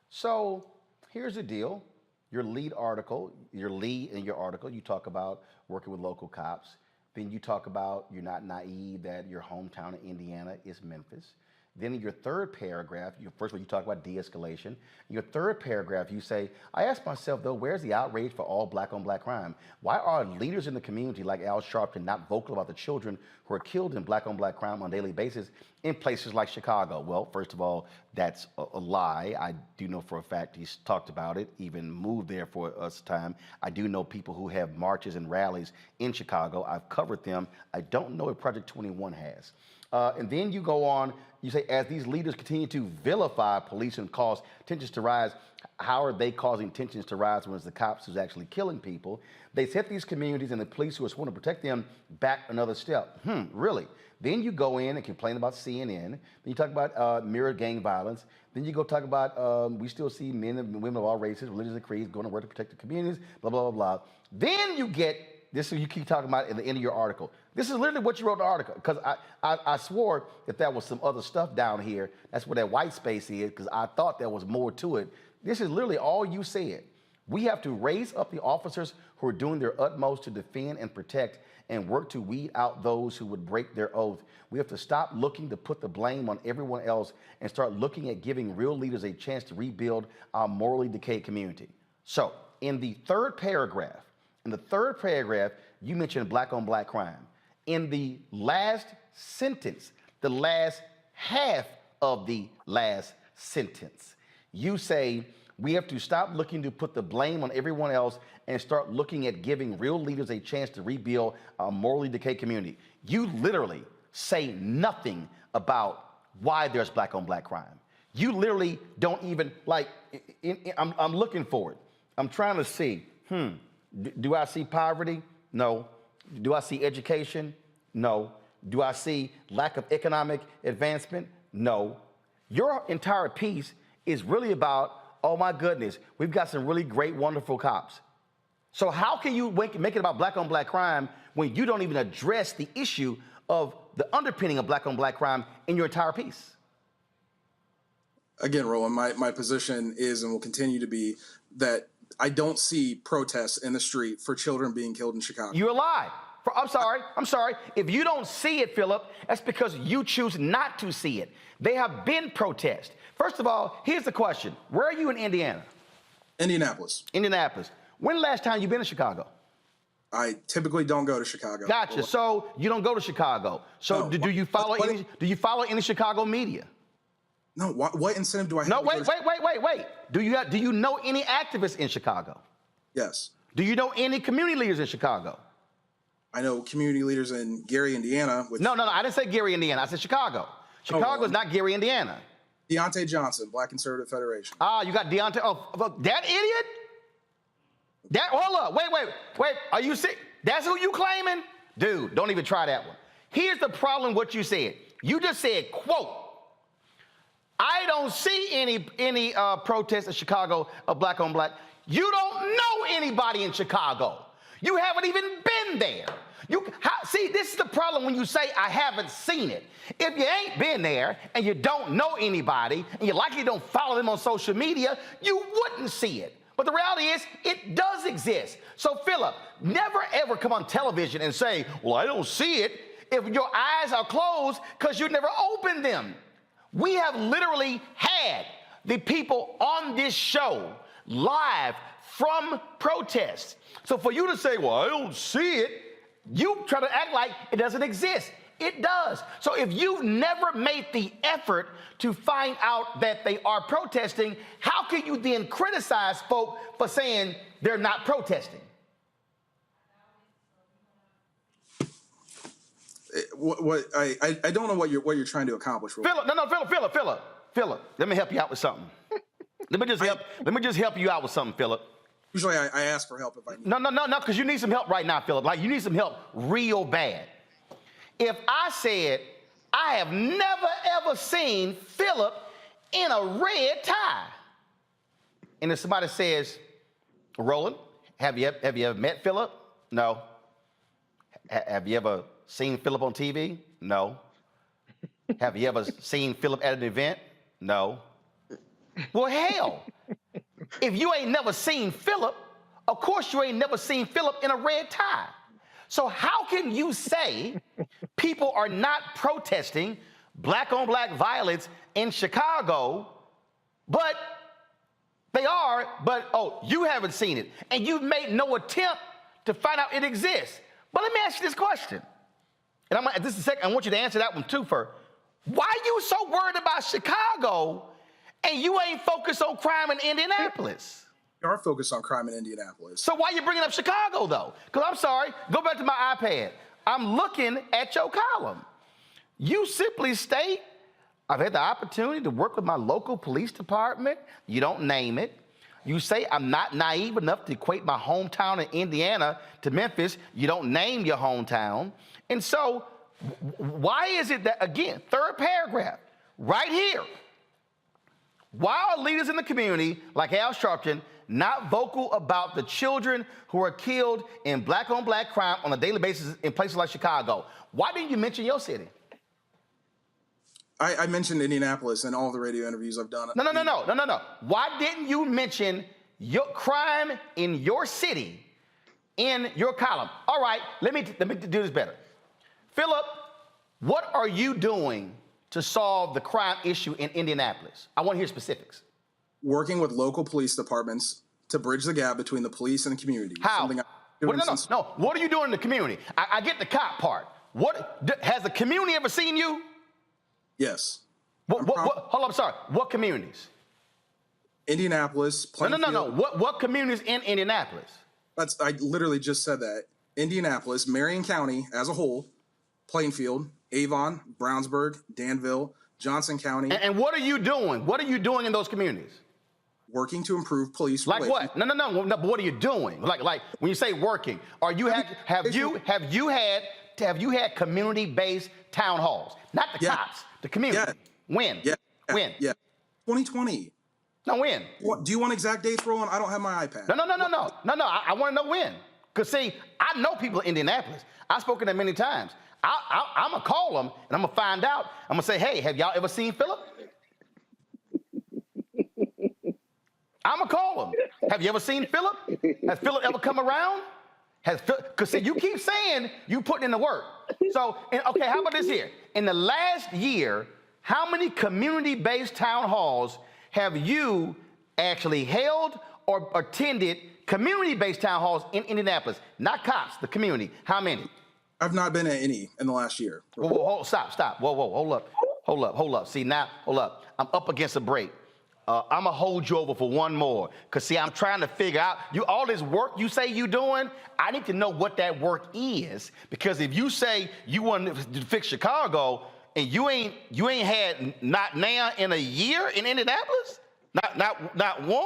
So here's the deal. Your lead in your article, you talk about working with local cops. Then you talk about you're not naive, that your hometown in Indiana is Memphis. Then in your third paragraph, first of all, you talk about de-escalation. In your third paragraph, you say, I ask myself, though, where's the outrage for all Black on Black crime? Why are leaders in the community like Al Sharpton not vocal about the children who are killed in Black on Black crime on a daily basis in places like Chicago? Well, first of all, that's a lie. I do know for a fact he's talked about it, even moved there for us time. I do know people who have marches and rallies in Chicago. I've covered them. I don't know if Project 21 has. And then you go on, you say, as these leaders continue to vilify police and cause tensions to rise, how are they causing tensions to rise when it's the cops who's actually killing people? They set these communities and the police who are sworn to protect them back another step. Really? Then you go in and complain about CNN. Then you talk about mirror gang violence. Then you go talk about we still see men and women of all races, religions and creeds going to work to protect the communities, blah, blah, blah, blah. Then you get this is what you keep talking about at the end of your article. This is literally what you wrote in the article, because I swore that there was some other stuff down here. That's where that white space is, because I thought there was more to it. This is literally all you said. We have to raise up the officers who are doing their utmost to defend and protect and work to weed out those who would break their oath. We have to stop looking to put the blame on everyone else and start looking at giving real leaders a chance to rebuild our morally decayed community. So in the third paragraph, you mentioned black on black crime. In the last sentence, the last half of the last sentence, you say, we have to stop looking to put the blame on everyone else and start looking at giving real leaders a chance to rebuild a morally decayed community. You literally say nothing about why there's black on black crime. You literally don't even, like, I'm looking for it. I'm trying to see, do I see poverty? No. Do I see education? No. Do I see lack of economic advancement? No. Your entire piece is really about, oh my goodness, we've got some really great, wonderful cops. So how can you make it about black on black crime when you don't even address the issue of the underpinning of black on black crime in your entire piece? Again, Roland, my position is and will continue to be that I don't see protests in the street for children being killed in Chicago. You're alive. I'm sorry. If you don't see it, Philip, that's because you choose not to see it. They have been protests. First of all, here's the question. Where are you in Indiana? Indianapolis. When the last time you've been to Chicago? I typically don't go to Chicago. Gotcha. So you don't go to Chicago. So no. Do you follow any Chicago media? No. What incentive do I have? No, wait. Do you know any activists in Chicago? Yes. Do you know any community leaders in Chicago? I know community leaders in Gary, Indiana. No, I didn't say Gary, Indiana. I said Chicago. Chicago is not Gary, Indiana. Deontay Johnson, Black Conservative Federation. You got Deontay. Oh, that idiot? Hold up. Wait. Are you sick? That's who you claiming? Dude, don't even try that one. Here's the problem with what you said. You just said, quote, I don't see any protests in Chicago of black on black. You don't know anybody in Chicago. You haven't even been there. See, this is the problem when you say I haven't seen it. If you ain't been there and you don't know anybody and you likely don't follow them on social media, you wouldn't see it. But the reality is it does exist. So Philip, never ever come on television and say, well, I don't see it if your eyes are closed because you never opened them. We have literally had the people on this show live from protests. So for you to say, well, I don't see it, you try to act like it doesn't exist. It does. So if you've never made the effort to find out that they are protesting, how can you then criticize folk for saying they're not protesting? I don't know what you're trying to accomplish. Philip, let me help you out with something. Let me just help you out with something, Philip. Usually I ask for help if I need. No, because you need some help right now, Philip. Like, you need some help real bad. If I said, I have never, ever seen Philip in a red tie, and if somebody says, Roland, have you ever met Philip? No. Have you ever seen Philip on TV? No. Have you ever seen Philip at an event? No. Well, hell, if you ain't never seen Philip, of course you ain't never seen Philip in a red tie. So how can you say people are not protesting black on black violence in Chicago, but they are, but you haven't seen it and you've made no attempt to find out it exists. But let me ask you this question. And this is the second, I want you to answer that one too first. Why are you so worried about Chicago and you ain't focused on crime in Indianapolis? We are focused on crime in Indianapolis. So why are you bringing up Chicago, though? Because I'm sorry, go back to my iPad. I'm looking at your column. You simply state, I've had the opportunity to work with my local police department. You don't name it. You say, I'm not naive enough to equate my hometown in Indiana to Memphis. You don't name your hometown. And so why is it that, again, third paragraph, right here, why are leaders in the community, like Al Sharpton, not vocal about the children who are killed in black-on-black crime on a daily basis in places like Chicago. Why didn't you mention your city? I mentioned Indianapolis in all the radio interviews I've done. No. Why didn't you mention your crime in your city in your column? All right, let me do this better. Philip, what are you doing to solve the crime issue in Indianapolis? I want to hear specifics. Working with local police departments to bridge the gap between the police and the community. How? What are you doing in the community? I get the cop part. Has the community ever seen you? Yes. Hold on, I'm sorry. What communities? Indianapolis, Plainfield. No. What communities in Indianapolis? I literally just said that. Indianapolis, Marion County as a whole, Plainfield, Avon, Brownsburg, Danville, Johnson County. And what are you doing? What are you doing in those communities? Working to improve police like relations. What? No. But what are you doing? Like when you say working, have you had community-based town halls? Not the cops, the community. Yeah. When? When? 2020. No, when? Do you want exact dates, Roland? I don't have my iPad. No. I want to know when. Because, see, I know people in Indianapolis. I've spoken to them many times. I'm going to call them, and I'm going to find out. I'm going to say, hey, have y'all ever seen Philip? I'm going to call them. Have you ever seen Philip? Has Philip ever come around? Because, see, you keep saying you putting in the work. So, okay, how about this here? In the last year, how many community-based town halls have you actually held or attended community-based town halls in Indianapolis? Not cops, the community. How many? I've not been at any in the last year. Whoa, stop. Whoa, hold up. See, now, hold up. I'm up against a break. I'm going to hold you over for one more. Because, see, I'm trying to figure out, all this work you say you doing, I need to know what that work is. Because if you say you want to fix Chicago, and you ain't had not now in a year in Indianapolis? Not one?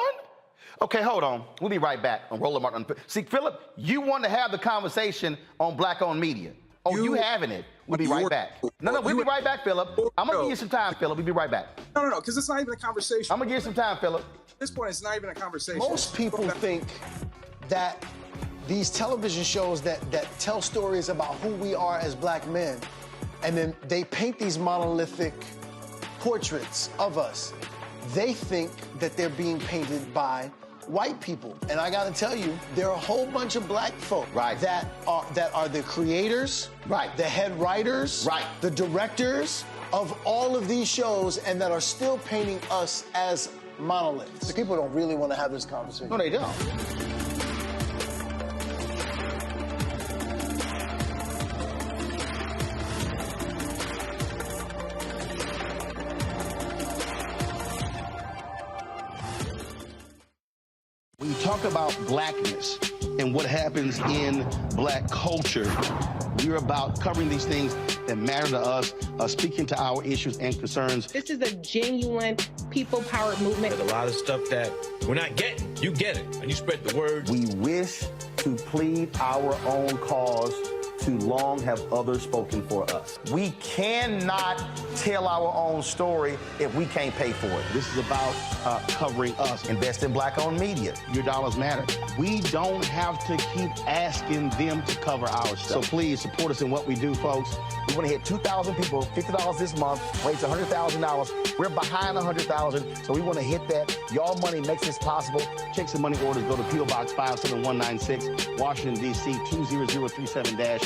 Okay, hold on. We'll be right back on Roland Martin. See, Philip, you want to have the conversation on Black-owned media. Oh, you having it. We'll be right back. No, we'll be right back, Philip. I'm going to give you some time, Philip. We'll be right back. No, because it's not even a conversation. I'm going to give you some time, Philip. At this point, it's not even a conversation. Most people think that these television shows that tell stories about who we are as black men, and then they paint these monolithic portraits of us. They think that they're being painted by white people. And I gotta tell you, there are a whole bunch of black folk that are the creators, the head writers, the directors of all of these shows, and that are still painting us as monoliths. The people don't really want to have this conversation. No, they don't. When you talk about blackness and what happens in black culture, we're about covering these things that matter to us, speaking to our issues and concerns. This is a genuine people-powered movement. There's a lot of stuff that we're not getting. You get it, and you spread the word. We wish to plead our own cause. Too long have others spoken for us. We cannot tell our own story if we can't pay for it. This is about covering us. Invest in black-owned media. Your dollars matter. We don't have to keep asking them to cover our stuff. So please support us in what we do, folks. We want to hit 2,000 people, $50 this month, raise $100,000. We're behind 100,000, so we want to hit that. Your money makes this possible. Checks and money orders go to P.O. Box 57196, Washington, D.C. 20037-0196.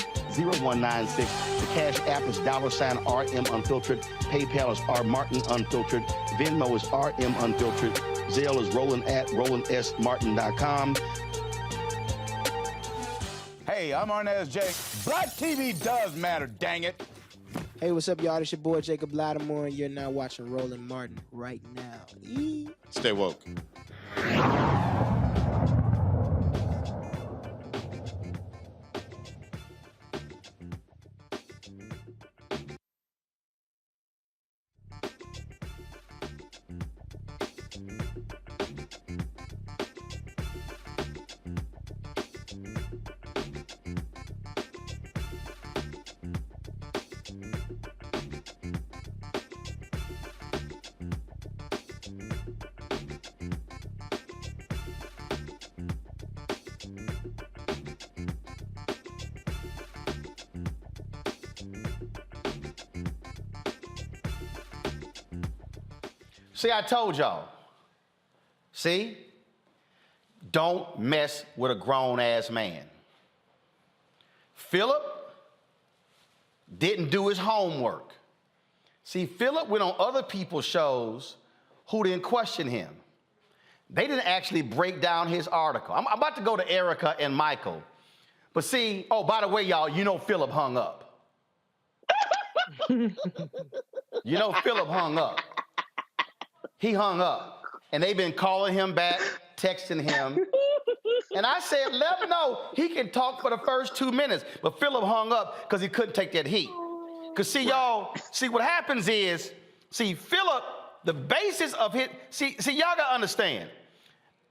The Cash App is $RM Unfiltered. PayPal is R Martin Unfiltered. Venmo is RM Unfiltered. Zelle is Roland@RolandSMartin.com. Hey, I'm Arnez J. Black TV does matter, dang it. Hey, what's up, y'all? It's your boy Jacob Lattimore, and you're now watching Roland Martin right now. Stay woke. See, I told y'all. See? Don't mess with a grown-ass man. Philip didn't do his homework. See, Philip went on other people's shows who didn't question him. They didn't actually break down his article. I'm about to go to Erica and Michael. But see, oh, by the way, y'all, you know Philip hung up. You know Philip hung up. He hung up. And they've been calling him back, texting him. And I said, let him know he can talk for the first 2 minutes. But Philip hung up because he couldn't take that heat. Because see, y'all, see what happens is, see, Philip, the basis of his, see, y'all got to understand.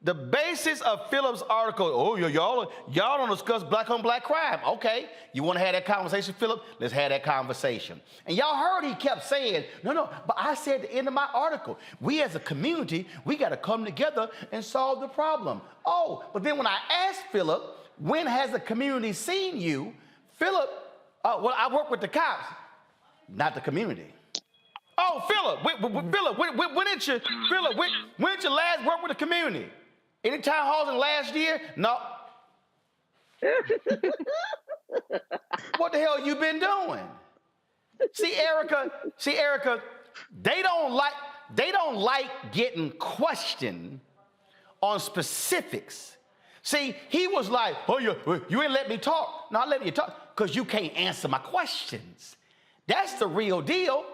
The basis of Philip's article, oh, y'all don't discuss black on black crime. Okay, you want to have that conversation, Philip? Let's have that conversation. And y'all heard he kept saying, no, but I said at the end of my article, we as a community, we got to come together and solve the problem. Oh, but then when I asked Philip, when has the community seen you? Philip, well, I work with the cops, not the community. Oh, Philip, when did you last work with the community? Any town halls in the last year? No. What the hell you been doing? See, Erica, they don't like getting questioned on specifics. See, he was like, oh, you ain't let me talk. No, I let you talk because you can't answer my questions. That's the real deal.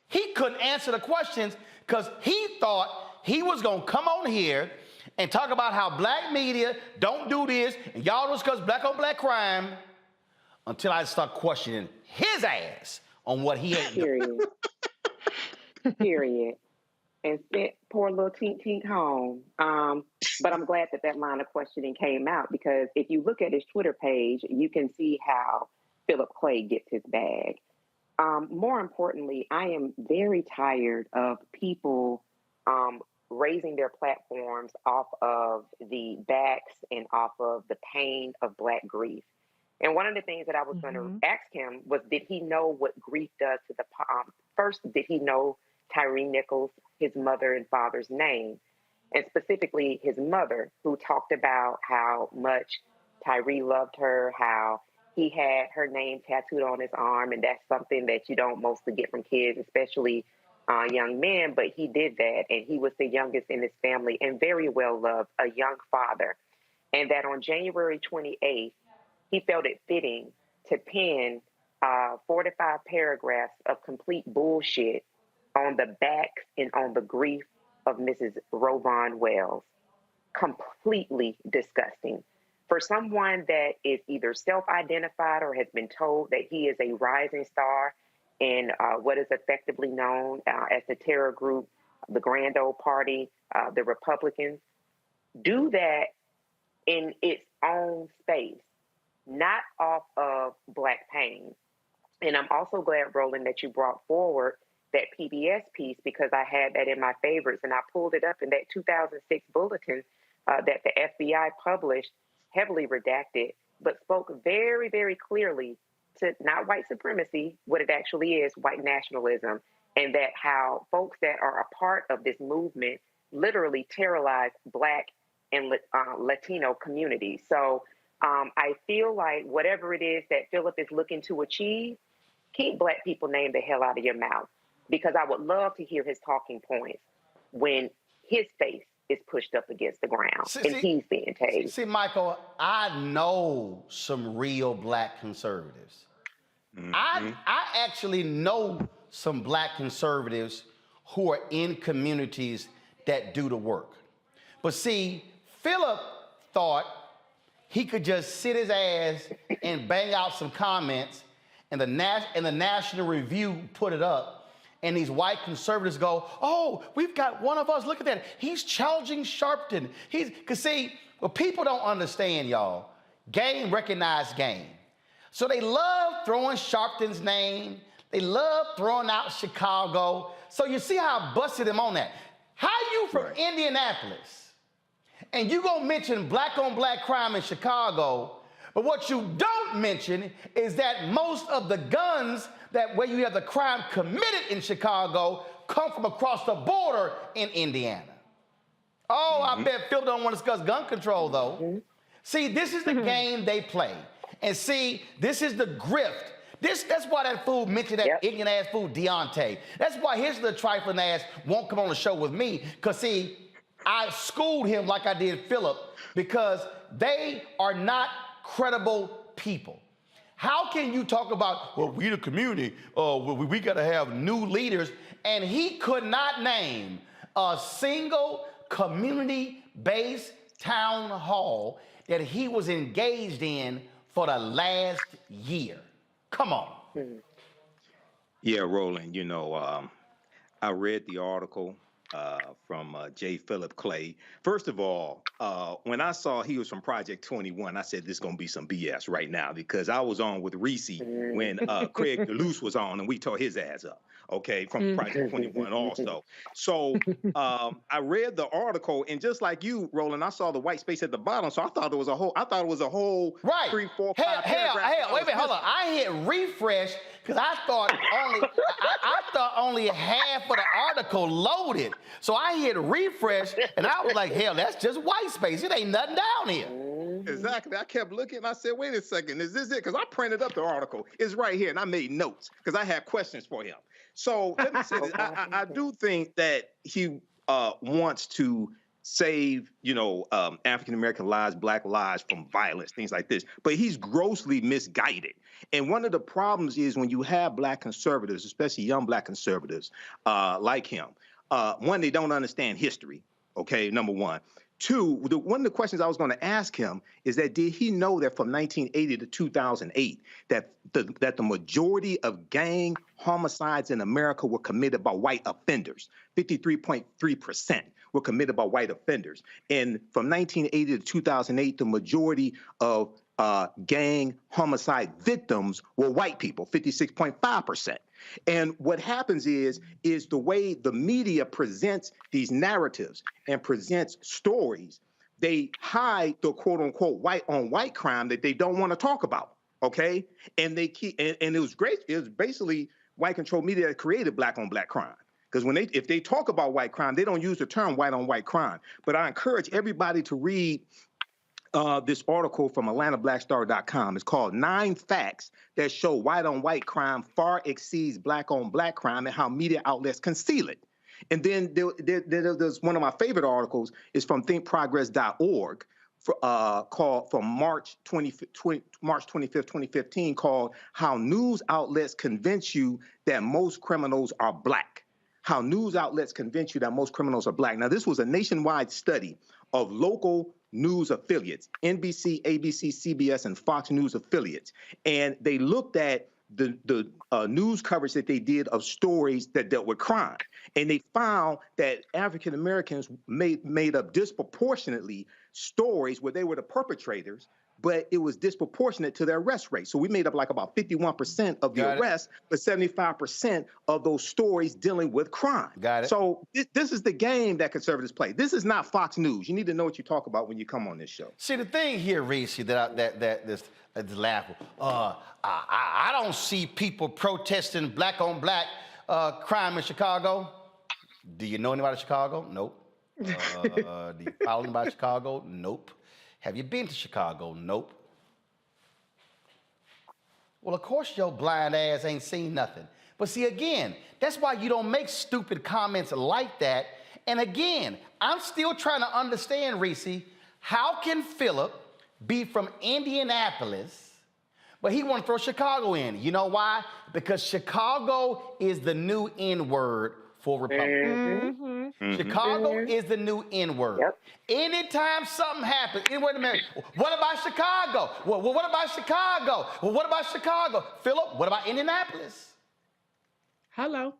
He couldn't answer the questions because he thought he was going to come on here and talk about how black media don't do this and y'all discuss black on black crime until I start questioning his ass on what he ain't doing. Period. And sent poor little Tink home. But I'm glad that line of questioning came out because if you look at his Twitter page, you can see how Philip Clay gets his bag. More importantly, I am very tired of people raising their platforms off of the backs and off of the pain of Black grief. And one of the things that I was going to ask him was, did he know what grief does to the first, did he know Tyree Nichols, his mother and father's name, and specifically his mother, who talked about how much Tyree loved her, how he had her name tattooed on his arm, and that's something that you don't mostly get from kids, especially young men, but he did that, and he was the youngest in his family and very well loved, a young father. And that on January 28th, he felt it fitting to pen 4 to 5 paragraphs of complete bullshit on the back and on the grief of Mrs. Rovon Wells. Completely disgusting. For someone that is either self-identified or has been told that he is a rising star in what is effectively known as the terror group, the Grand Old Party, the Republicans, do that in its own space, not off of Black pain. And I'm also glad, Roland, that you brought forward that PBS piece because I had that in my favorites and I pulled it up in that 2006 bulletin that the FBI published, heavily redacted, but spoke very, very clearly to not white supremacy, what it actually is, white nationalism, and that how folks that are a part of this movement literally terrorize Black and Latino communities. So I feel like whatever it is that Philip is looking to achieve, keep Black people name the hell out of your mouth, because I would love to hear his talking points when his face is pushed up against the ground and he's being tased. See, Michael, I know some real Black conservatives. I actually know some Black conservatives who are in communities that do the work. But see, Philip thought he could just sit his ass and bang out some comments and the National Review put it up. And these white conservatives go, oh, we've got one of us. Look at that. He's challenging Sharpton. Because see, what people don't understand, y'all, game recognized game. So they love throwing Sharpton's name. They love throwing out Chicago. So you see how I busted him on that. How you from Indianapolis and you gonna mention black on black crime in Chicago, but what you don't mention is that most of the guns that where you have the crime committed in Chicago come from across the border in Indiana. Oh, I bet Phil don't want to discuss gun control, though. See, this is the game they play. And see, this is the grift. That's why that fool mentioned that ignorant ass fool Deontay. That's why his little trifling ass won't come on the show with me. Because, see, I schooled him like I did Philip because they are not credible people. How can you talk about, well, we the community, we got to have new leaders, and he could not name a single community-based town hall that he was engaged in for the last year? Come on. Yeah, Roland, you know, I read the article from J. Philip Clay. First of all, when I saw he was from Project 21, I said, this is going to be some BS right now, because I was on with Reese when Craig DeLuce was on, and we tore his ass up. Okay, from Project 21 also. So I read the article, and just like you, Roland, I saw the white space at the bottom. So I thought it was a whole, right. 3, 4, 5 paragraphs. Wait a minute, hold on. I hit refresh because I thought only half of the article loaded. So I hit refresh, and I was like, hell, that's just white space. It ain't nothing down here. Exactly. I kept looking, and I said, wait a second, is this it? Because I printed up the article. It's right here, and I made notes because I had questions for him. So let me say this. I do think that he wants to save, you know, African-American lives, Black lives from violence, things like this. But he's grossly misguided. And one of the problems is when you have Black conservatives, especially young Black conservatives like him, one, they don't understand history, okay, number one. Two, one of the questions I was going to ask him is that did he know that from 1980 to 2008 that the majority of gang homicides in America were committed by white offenders? 53.3% were committed by white offenders. And from 1980 to 2008, the majority of gang homicide victims were white people, 56.5%. And what happens is the way the media presents these narratives and presents stories, they hide the quote unquote white on white crime that they don't want to talk about. Okay. And they keep, and it was great. It was basically white controlled media that created Black on Black crime. Because if they talk about white crime, they don't use the term white on white crime. But I encourage everybody to read this article from AtlantaBlackStar.com. It's called 9 Facts That Show White on White Crime Far Exceeds Black on Black Crime and How Media Outlets Conceal It. And then there's one of my favorite articles is from thinkprogress.org called from March 25th, 2015, called How News Outlets Convince You That Most Criminals Are Black. How news outlets convince you that most criminals are Black. Now, this was a nationwide study of local news affiliates, NBC, ABC, CBS, and Fox News affiliates. And they looked at the news coverage that they did of stories that dealt with crime. And they found that African Americans made up disproportionately stories where they were the perpetrators, but it was disproportionate to their arrest rate. So we made up like about 51% of the arrests, but 75% of those stories dealing with crime. Got it. So this is the game that conservatives play. This is not Fox News. You need to know what you talk about when you come on this show. See, the thing here, Reese, this laughable. I don't see people protesting Black on Black crime in Chicago. Do you know anybody in Chicago? Nope. Do you follow anybody in Chicago? Nope. Have you been to Chicago? Nope. Well, of course your blind ass ain't seen nothing. But see, again, that's why you don't make stupid comments like that. And again, I'm still trying to understand, Reese, how can Philip be from Indianapolis, but he want to throw Chicago in? You know why? Because Chicago is the new N-word for Republicans. Chicago is the new N-word. Anytime something happens, anywhere in America, what about Chicago? Well, what about Chicago? Well, what about Chicago? Philip, what about Indianapolis? Hello.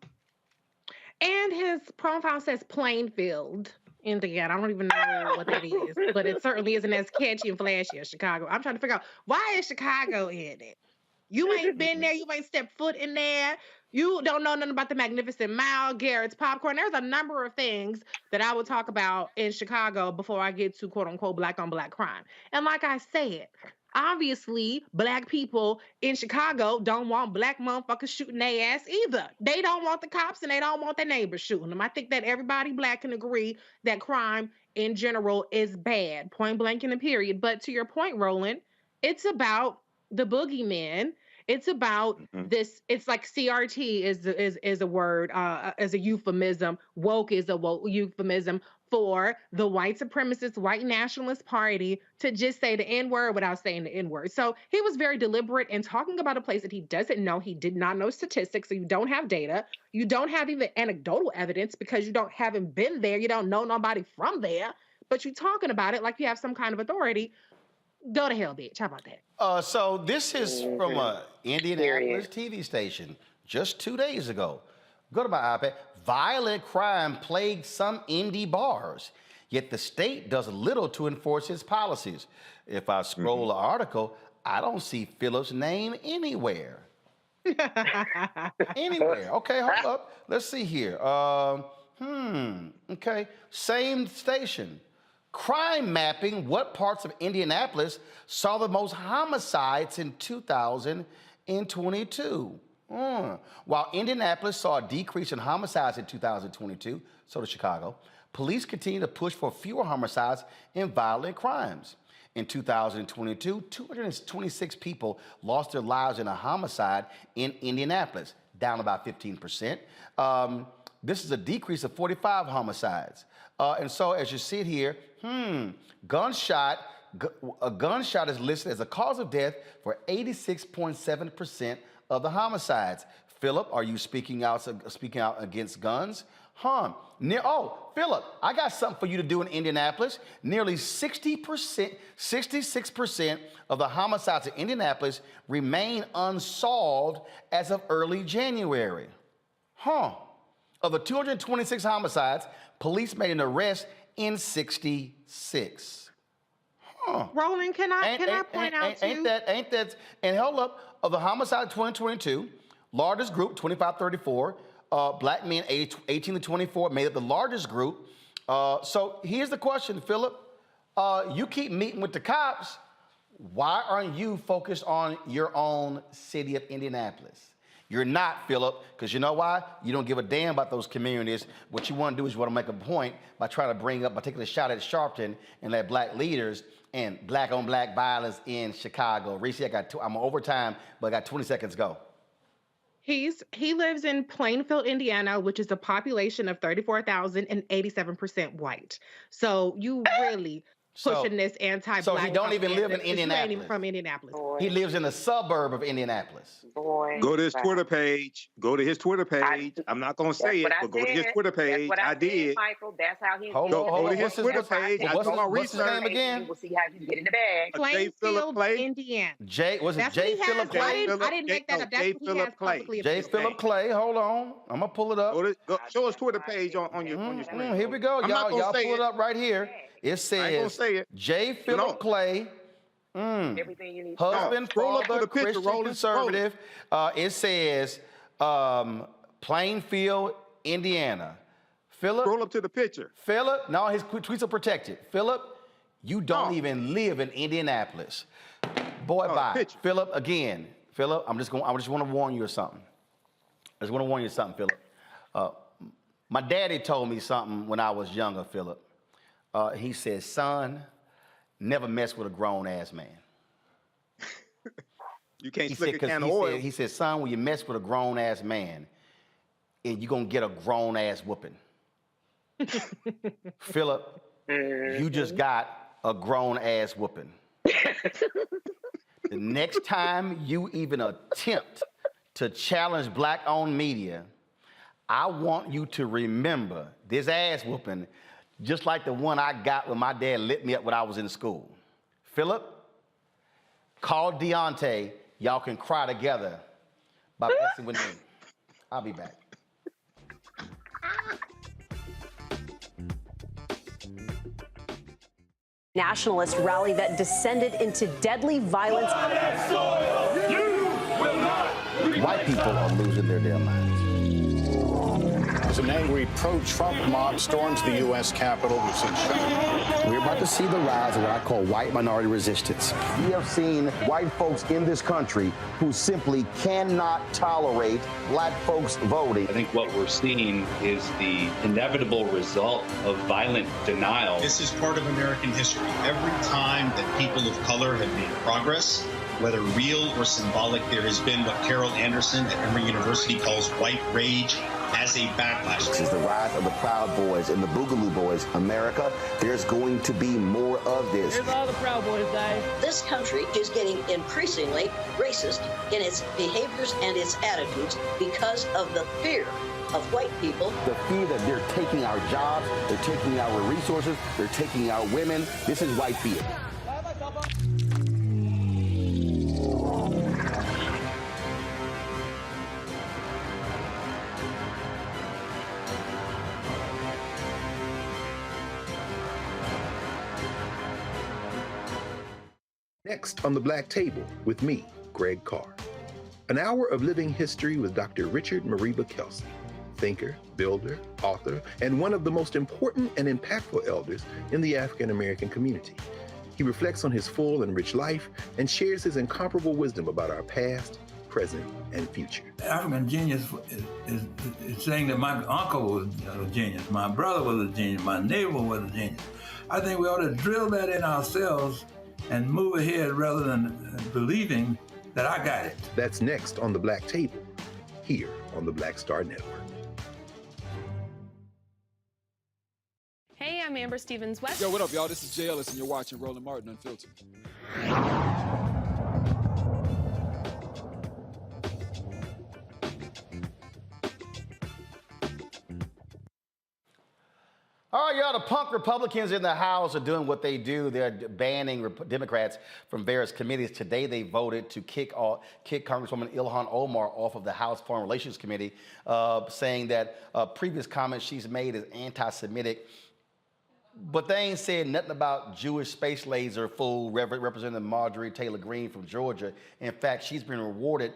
And his profile says Plainfield, Indiana. I don't even know what that is, but it certainly isn't as catchy and flashy as Chicago. I'm trying to figure out, why is Chicago in it? You ain't been there. You ain't stepped foot in there. You don't know nothing about the Magnificent Mile, Garrett's Popcorn. There's a number of things that I would talk about in Chicago before I get to quote unquote black on black crime. And like I said, obviously, black people in Chicago don't want black motherfuckers shooting their ass either. They don't want the cops and they don't want their neighbors shooting them. I think that everybody black can agree that crime in general is bad, point blank and a period. But to your point, Roland, it's about the boogeyman. It's about this. It's like CRT is a word, as a euphemism. Woke is a euphemism for the white supremacist, white nationalist party to just say the N-word without saying the N-word. So he was very deliberate in talking about a place that he doesn't know. He did not know statistics, so you don't have data. You don't have even anecdotal evidence because you haven't been there. You don't know nobody from there, but you're talking about it like you have some kind of authority. Go to hell, bitch. How about that? So this is from an Indianapolis TV station just 2 days ago. Go to my iPad. Violent crime plagued some indie bars, yet the state does little to enforce its policies. If I scroll the article, I don't see Phillip's name anywhere. Anywhere. Okay, hold up. Let's see here. Okay. Same station. Crime mapping, what parts of Indianapolis saw the most homicides in 2022? While Indianapolis saw a decrease in homicides in 2022, so did Chicago, police continue to push for fewer homicides and violent crimes. In 2022, 226 people lost their lives in a homicide in Indianapolis, down about 15%. This is a decrease of 45 homicides. And so as you see it here, a gunshot is listed as a cause of death for 86.7% of the homicides. Phillip, are you speaking out against guns? Phillip, I got something for you to do in Indianapolis. Nearly 66% of the homicides in Indianapolis remain unsolved as of early January. Of the 226 homicides, police made an arrest in 66. Roland, can I point out to you? Ain't that, and hold up, of the homicide 2022, largest group, 25-34, black men aged 18 to 24 made up the largest group. So here's the question, Phillip. You keep meeting with the cops. Why aren't you focused on your own city of Indianapolis? You're not, Phillip, because you know why? You don't give a damn about those communities. What you want to do is you want to make a point by trying to by taking a shot at Sharpton and at black leaders and black on black violence in Chicago. Reese, I'm on overtime, but I got 20 seconds to go. He lives in Plainfield, Indiana, which is a population of 34,000 and 87% white. So you really pushing this anti-black. So he don't even live in Indianapolis. He ain't even from Indianapolis. Boy. He lives in a suburb of Indianapolis. Boy. Go to his Twitter page. I'm not going to say it, but go to his Twitter page. I did. Michael, that's how he's Go to his Twitter page. What's his name again? We'll see how you get in the bag. Plainfield, Indiana. J Phillip Clay? I didn't make that up. That's what he has publicly. J Phillip Clay. Hold on. I'm going to pull it up. Show his Twitter page on your screen. Here we go. Y'all pull it up right here. It says J. Phillip Clay, everything you need. husband, father, Christian conservative. It says Plainfield, Indiana. Phillip, scroll up to the picture. Phillip, no, his tweets are protected. Phillip, you don't even live in Indianapolis. Boy, bye. Phillip, again. Phillip, I just want to warn you of something. Phillip. My daddy told me something when I was younger, Phillip. He said, son, never mess with a grown-ass man. You can't slick a can of oil. He said, son, when you mess with a grown-ass man, and you're going to get a grown-ass whooping. Phillip, you just got a grown-ass whooping. The next time you even attempt to challenge black-owned media, I want you to remember this ass whooping just like the one I got when my dad lit me up when I was in school. Phillip, call Deontay. Y'all can cry together by messing with me. I'll be back. Nationalist rally that descended into deadly violence. You white people are losing their damn minds. As an angry pro-Trump mob storms the U.S. Capitol, we've seen shooting. We're about to see the rise of what I call white minority resistance. We have seen white folks in this country who simply cannot tolerate black folks voting. I think what we're seeing is the inevitable result of violent denial. This is part of American history. Every time that people of color have made progress, whether real or symbolic, there has been what Carol Anderson at Emory University calls white rage as a backlash. This is the rise of the Proud Boys and the Boogaloo Boys. America, there's going to be more of this. Here's all the Proud Boys, guys. This country is getting increasingly racist in its behaviors and its attitudes because of the fear of white people. The fear that they're taking our jobs, they're taking our resources, they're taking our women. This is white fear. Next on the Black Table with me, Greg Carr. An hour of living history with Dr. Richard Mariba Kelsey, thinker, builder, author, and one of the most important and impactful elders in the African American community. He reflects on his full and rich life and shares his incomparable wisdom about our past, present, and future. African genius is saying that my uncle was a genius, my brother was a genius, my neighbor was a genius. I think we ought to drill that in ourselves and move ahead rather than believing that I got it. That's next on the Black Table, here on the Black Star Network. Hey, I'm Amber Stevens-West. Yo, what up, y'all? This is Jay Ellis, and you're watching Roland Martin Unfiltered. All right, y'all, the punk Republicans in the House are doing what they do. They're banning Democrats from various committees. Today, they voted to kick Congresswoman Ilhan Omar off of the House Foreign Relations Committee, saying that previous comments she's made is anti-Semitic. But they ain't said nothing about Jewish space laser fool Representative Marjorie Taylor Greene from Georgia. In fact, she's been rewarded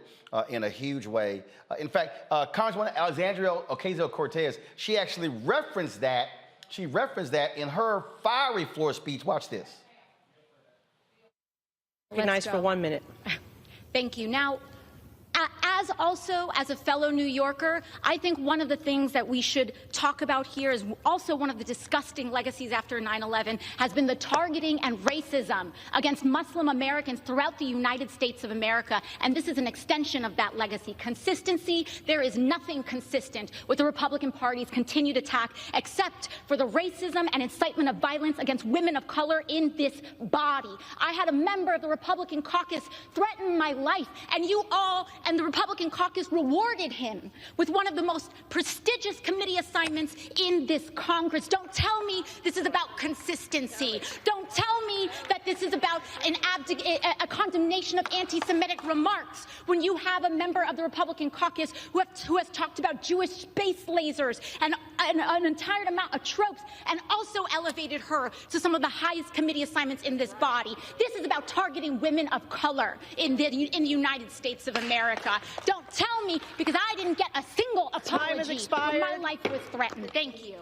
in a huge way. In fact, Congresswoman Alexandria Ocasio-Cortez, she actually referenced that. She referenced that in her fiery floor speech. Watch this. Be nice for 1 minute. Thank you. Now, as a fellow New Yorker, I think one of the things that we should talk about here is also one of the disgusting legacies after 9/11 has been the targeting and racism against Muslim Americans throughout the United States of America, and this is an extension of that legacy. Consistency, there is nothing consistent with the Republican Party's continued attack except for the racism and incitement of violence against women of color in this body. I had a member of the Republican caucus threaten my life, and you all and the Republican caucus rewarded him with one of the most prestigious committee assignments in this Congress. Don't tell me this is about consistency. Don't tell me that this is about a condemnation of anti-Semitic remarks when you have a member of the Republican caucus who has talked about Jewish space lasers and an entire amount of tropes and also elevated her to some of the highest committee assignments in this body. This is about targeting women of color in the United States of America. Don't tell me, because I didn't get a single apology when my life was threatened. Thank you.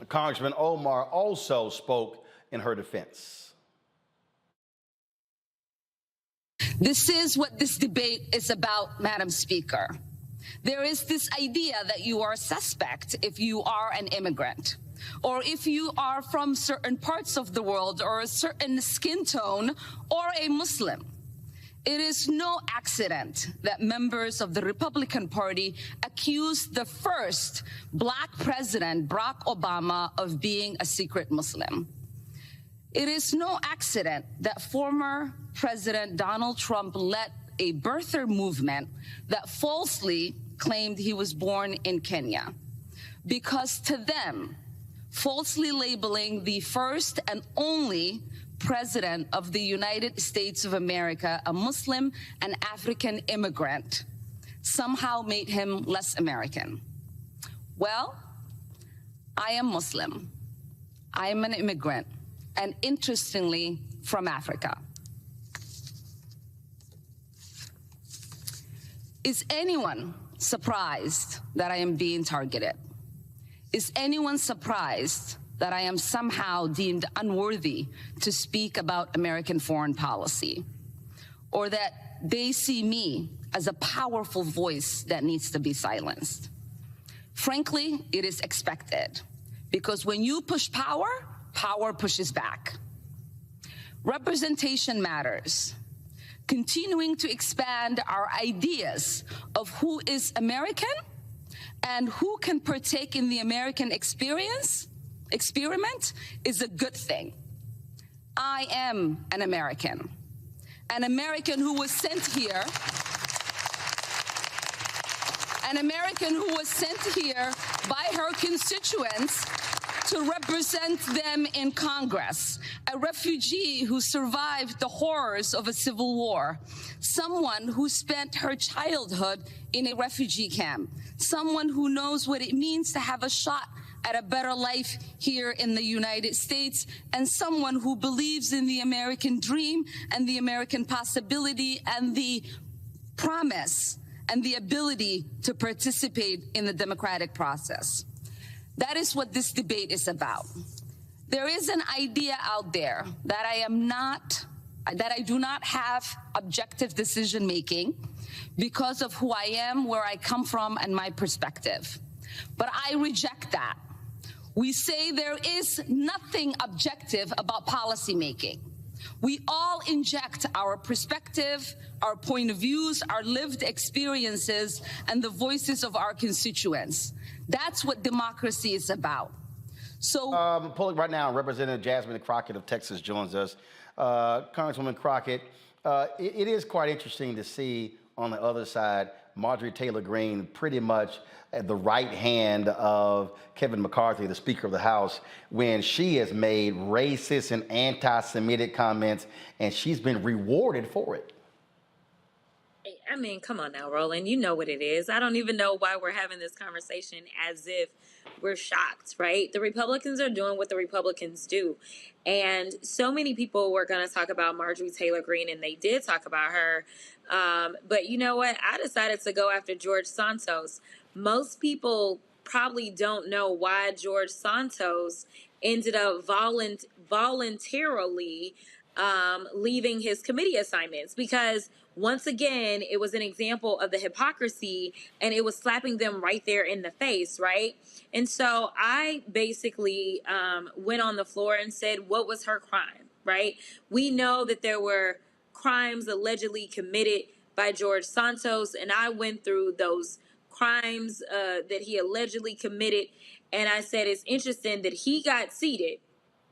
Congressman Omar also spoke in her defense. This is what this debate is about, Madam Speaker. There is this idea that you are a suspect if you are an immigrant, or if you are from certain parts of the world, or a certain skin tone, or a Muslim. It is no accident that members of the Republican Party accused the first Black president, Barack Obama, of being a secret Muslim. It is no accident that former President Donald Trump led a birther movement that falsely claimed he was born in Kenya. Because to them, falsely labeling the first and only President of the United States of America a Muslim and African immigrant somehow made him less American. Well, I am Muslim. I am an immigrant, and interestingly, from Africa. Is anyone surprised that I am being targeted? Is anyone surprised that I am somehow deemed unworthy to speak about American foreign policy? Or that they see me as a powerful voice that needs to be silenced? Frankly, it is expected, because when you push power, power pushes back. Representation matters. Continuing to expand our ideas of who is American and who can partake in the American experiment is a good thing. I am an American who was sent here, by her constituents to represent them in Congress, a refugee who survived the horrors of a civil war, someone who spent her childhood in a refugee camp, someone who knows what it means to have a shot at a better life here in the United States, and someone who believes in the American dream and the American possibility and the promise and the ability to participate in the democratic process. That is what this debate is about. There is an idea out there that I do not have objective decision making because of who I am, where I come from, and my perspective. But I reject that. We say there is nothing objective about policymaking. We all inject our perspective, our point of views, our lived experiences, and the voices of our constituents. That's what democracy is about. So, pulling right now, Representative Jasmine Crockett of Texas joins us. Congresswoman Crockett, it is quite interesting to see on the other side Marjorie Taylor Greene pretty much at the right hand of Kevin McCarthy, the Speaker of the House, when she has made racist and anti-Semitic comments, and she's been rewarded for it. I mean, come on now, Roland. You know what it is. I don't even know why we're having this conversation as if we're shocked, right? The Republicans are doing what the Republicans do. And so many people were going to talk about Marjorie Taylor Greene, and they did talk about her. But you know what? I decided to go after George Santos. Most people probably don't know why George Santos ended up voluntarily leaving his committee assignments, because once again, it was an example of the hypocrisy, and it was slapping them right there in the face, right? And so I basically went on the floor and said, what was her crime, right? We know that there were crimes allegedly committed by George Santos, and I went through those crimes that he allegedly committed, and I said it's interesting that he got seated,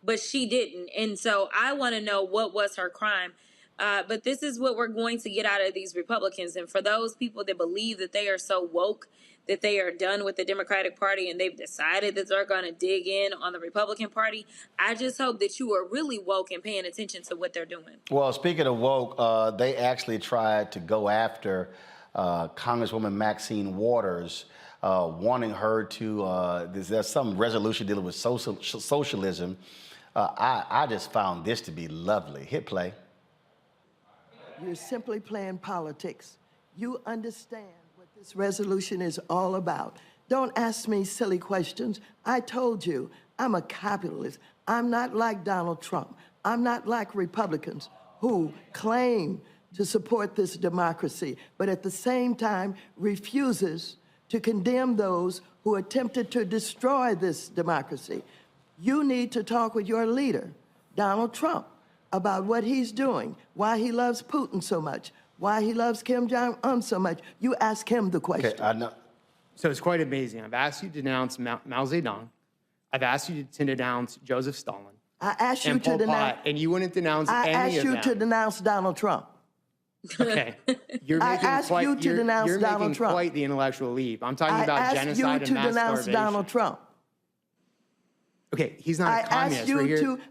but she didn't. And so I want to know what was her crime. But this is what we're going to get out of these Republicans. And for those people that believe that they are so woke, that they are done with the Democratic Party and they've decided that they're going to dig in on the Republican Party, I just hope that you are really woke and paying attention to what they're doing. Well, speaking of woke, they actually tried to go after Congresswoman Maxine Waters, wanting her to, there's some resolution dealing with socialism. I just found this to be lovely. Hit play. You're simply playing politics. You understand what this resolution is all about. Don't ask me silly questions. I told you, I'm a capitalist. I'm not like Donald Trump. I'm not like Republicans who claim to support this democracy, but at the same time refuses to condemn those who attempted to destroy this democracy. You need to talk with your leader, Donald Trump, about what he's doing, why he loves Putin so much, why he loves Kim Jong-un so much. You ask him the question. Okay, I know. So it's quite amazing. I've asked you to denounce Mao Zedong. I've asked you to denounce Joseph Stalin. I asked you to denounce, and you wouldn't denounce any of them. I asked you to denounce Donald Trump. Okay, you're making quite the intellectual leap. I'm talking about genocide and mass starvation. I asked you to denounce Donald Trump. Okay, he's not a communist.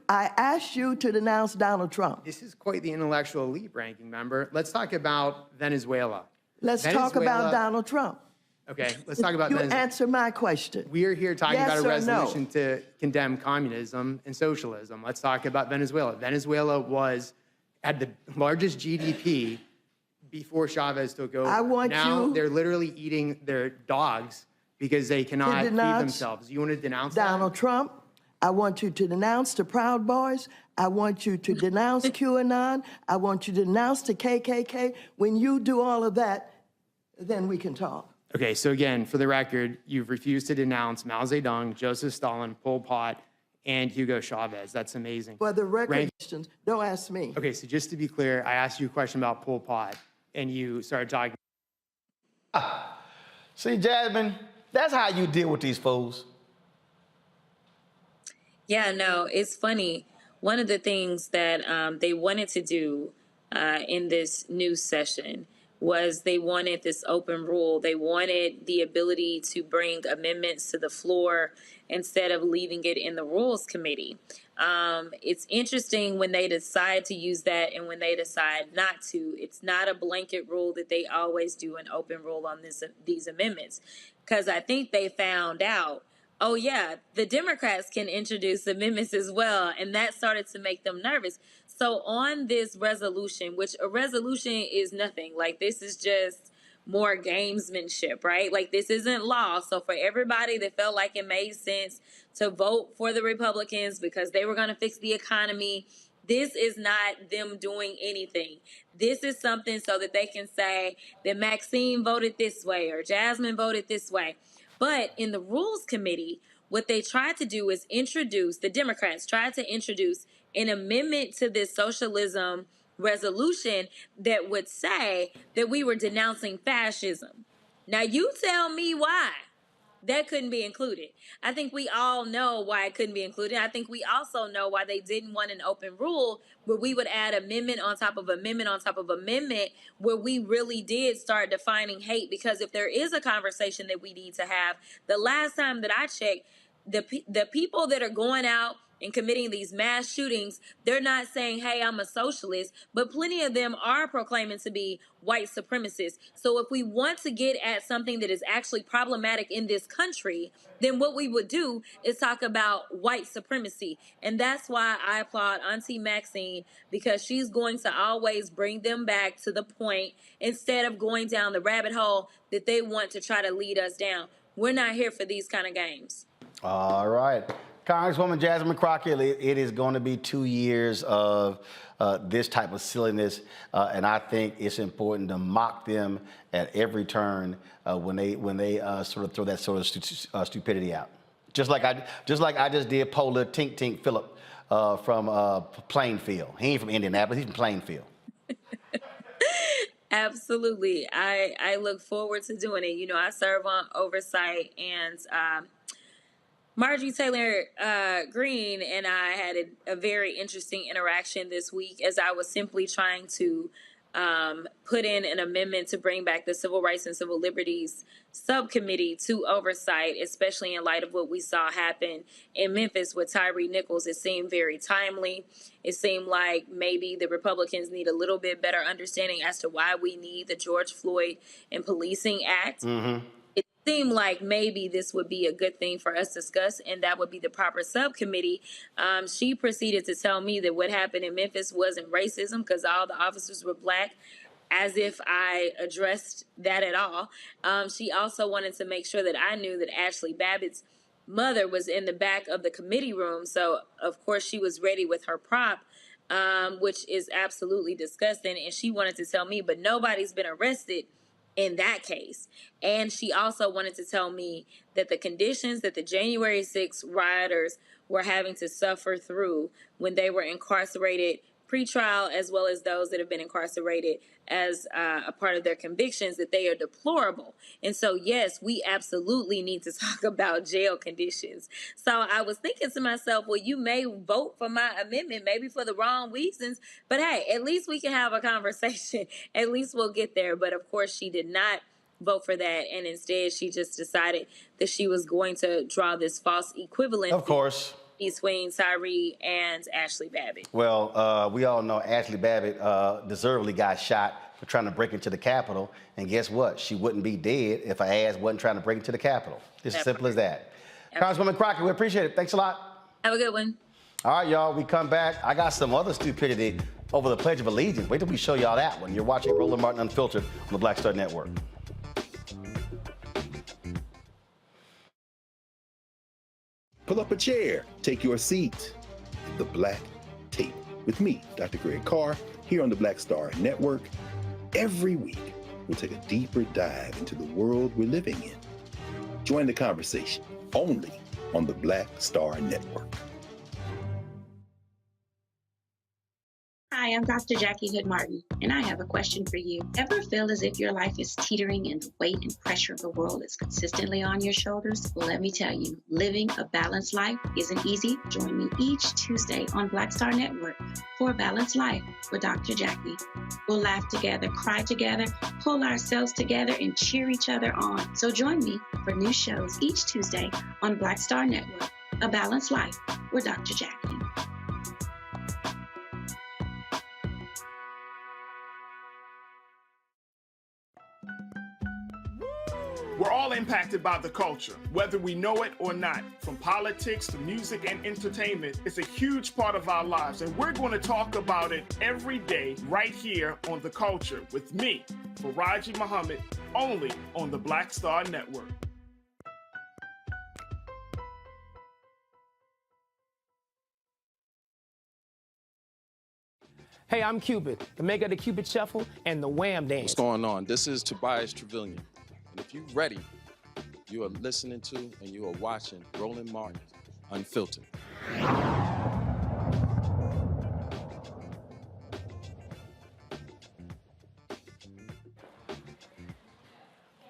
I asked you to denounce Donald Trump. This is quite the intellectual leap, ranking member. Let's talk about Venezuela. Let's talk about Donald Trump. Okay, let's talk about Venezuela. You answer my question. We are here talking about a resolution to condemn communism and socialism. Let's talk about Venezuela. Venezuela had the largest GDP before Chavez took over. I want now you they're literally eating their dogs because they cannot feed themselves. You want to denounce Donald Trump? I want you to denounce the Proud Boys. I want you to denounce QAnon. I want you to denounce the KKK. When you do all of that, then we can talk. Okay, so again, for the record, you've refused to denounce Mao Zedong, Joseph Stalin, Pol Pot, and Hugo Chavez. That's amazing. For the record, don't ask me. Okay, so just to be clear, I asked you a question about Pol Pot, and you started talking. See, Jasmine, that's how you deal with these fools. Yeah, no, it's funny. One of the things that they wanted to do in this new session was they wanted this open rule. They wanted the ability to bring amendments to the floor instead of leaving it in the Rules Committee. It's interesting when they decide to use that and when they decide not to. It's not a blanket rule that they always do an open rule on these amendments, because I think they found out, oh yeah, the Democrats can introduce amendments as well, and that started to make them nervous. So on this resolution, which a resolution is nothing, like this is just more gamesmanship, right? Like this isn't law. So for everybody that felt like it made sense to vote for the Republicans because they were going to fix the economy, this is not them doing anything. This is something so that they can say that Maxine voted this way or Jasmine voted this way. But in the Rules Committee, what they tried to do is introduce, the Democrats tried to introduce an amendment to this socialism resolution that would say that we were denouncing fascism. Now you tell me why that couldn't be included. I think we all know why it couldn't be included. I think we also know why they didn't want an open rule where we would add amendment on top of amendment on top of amendment, where we really did start defining hate. Because if there is a conversation that we need to have, the last time that I checked, the people that are going out and committing these mass shootings, they're not saying, hey, I'm a socialist, but plenty of them are proclaiming to be white supremacists. So if we want to get at something that is actually problematic in this country, then what we would do is talk about white supremacy. And that's why I applaud Auntie Maxine, because she's going to always bring them back to the point instead of going down the rabbit hole that they want to try to lead us down. We're not here for these kind of games. All right. Congresswoman Jasmine Crockett, it is going to be 2 years of this type of silliness, and I think it's important to mock them at every turn when they sort of throw that sort of stupidity out. Just like I just did Polar Tink Tink Phillip from Plainfield. He ain't from Indianapolis. He's from Plainfield. Absolutely. I look forward to doing it. You know, I serve on oversight, and Marjorie Taylor Greene and I had a very interesting interaction this week as I was simply trying to put in an amendment to bring back the Civil Rights and Civil Liberties Subcommittee to oversight, especially in light of what we saw happen in Memphis with Tyree Nichols. It seemed very timely. It seemed like maybe the Republicans need a little bit better understanding as to why we need the George Floyd and Policing Act. Mm-hmm. It seemed like maybe this would be a good thing for us to discuss, and that would be the proper subcommittee. She proceeded to tell me that what happened in Memphis wasn't racism because all the officers were black, as if I addressed that at all. She also wanted to make sure that I knew that Ashley Babbitt's mother was in the back of the committee room. So, of course, she was ready with her prop, which is absolutely disgusting. And she wanted to tell me, but nobody's been arrested in that case. And she also wanted to tell me that the conditions that the January 6th rioters were having to suffer through when they were incarcerated pretrial, as well as those that have been incarcerated as a part of their convictions, that they are deplorable. And so, yes, we absolutely need to talk about jail conditions. So I was thinking to myself, well, you may vote for my amendment, maybe for the wrong reasons, but hey, at least we can have a conversation. At least we'll get there. But of course, she did not vote for that. And instead, she just decided that she was going to draw this false equivalence. Of course. Between Tyree and Ashley Babbitt. Well, we all know Ashley Babbitt deservedly got shot for trying to break into the Capitol. And guess what? She wouldn't be dead if her ass wasn't trying to break into the Capitol. It's as simple as that. Congresswoman Crockett, we appreciate it. Thanks a lot. Have a good one. All right, y'all, we come back. I got some other stupidity over the Pledge of Allegiance. Wait till we show y'all that one. You're watching Roland Martin Unfiltered on the Black Star Network. Pull up a chair, take your seat at the Black Table with me, Dr. Greg Carr, here on the Black Star Network. Every week, we'll take a deeper dive into the world we're living in. Join the conversation only on the Black Star Network. Hi, I'm Dr. Jackie Hood Martin, and I have a question for you. Ever feel as if your life is teetering and the weight and pressure of the world is consistently on your shoulders? Well, let me tell you, living a balanced life isn't easy. Join me each Tuesday on Black Star Network for A Balanced Life with Dr. Jackie. We'll laugh together, cry together, pull ourselves together, and cheer each other on. So join me for new shows each Tuesday on Black Star Network, A Balanced Life with Dr. Jackie. We're all impacted by the culture, whether we know it or not. From politics to music and entertainment, it's a huge part of our lives, and we're going to talk about it every day right here on The Culture with me, Faraji Muhammad, only on the Black Star Network. Hey, I'm Cupid, the maker of the Cupid Shuffle and the Wham Dance. What's going on? This is Tobias Trevelyan. And if you're ready, you are listening to and you are watching Roland Martin Unfiltered.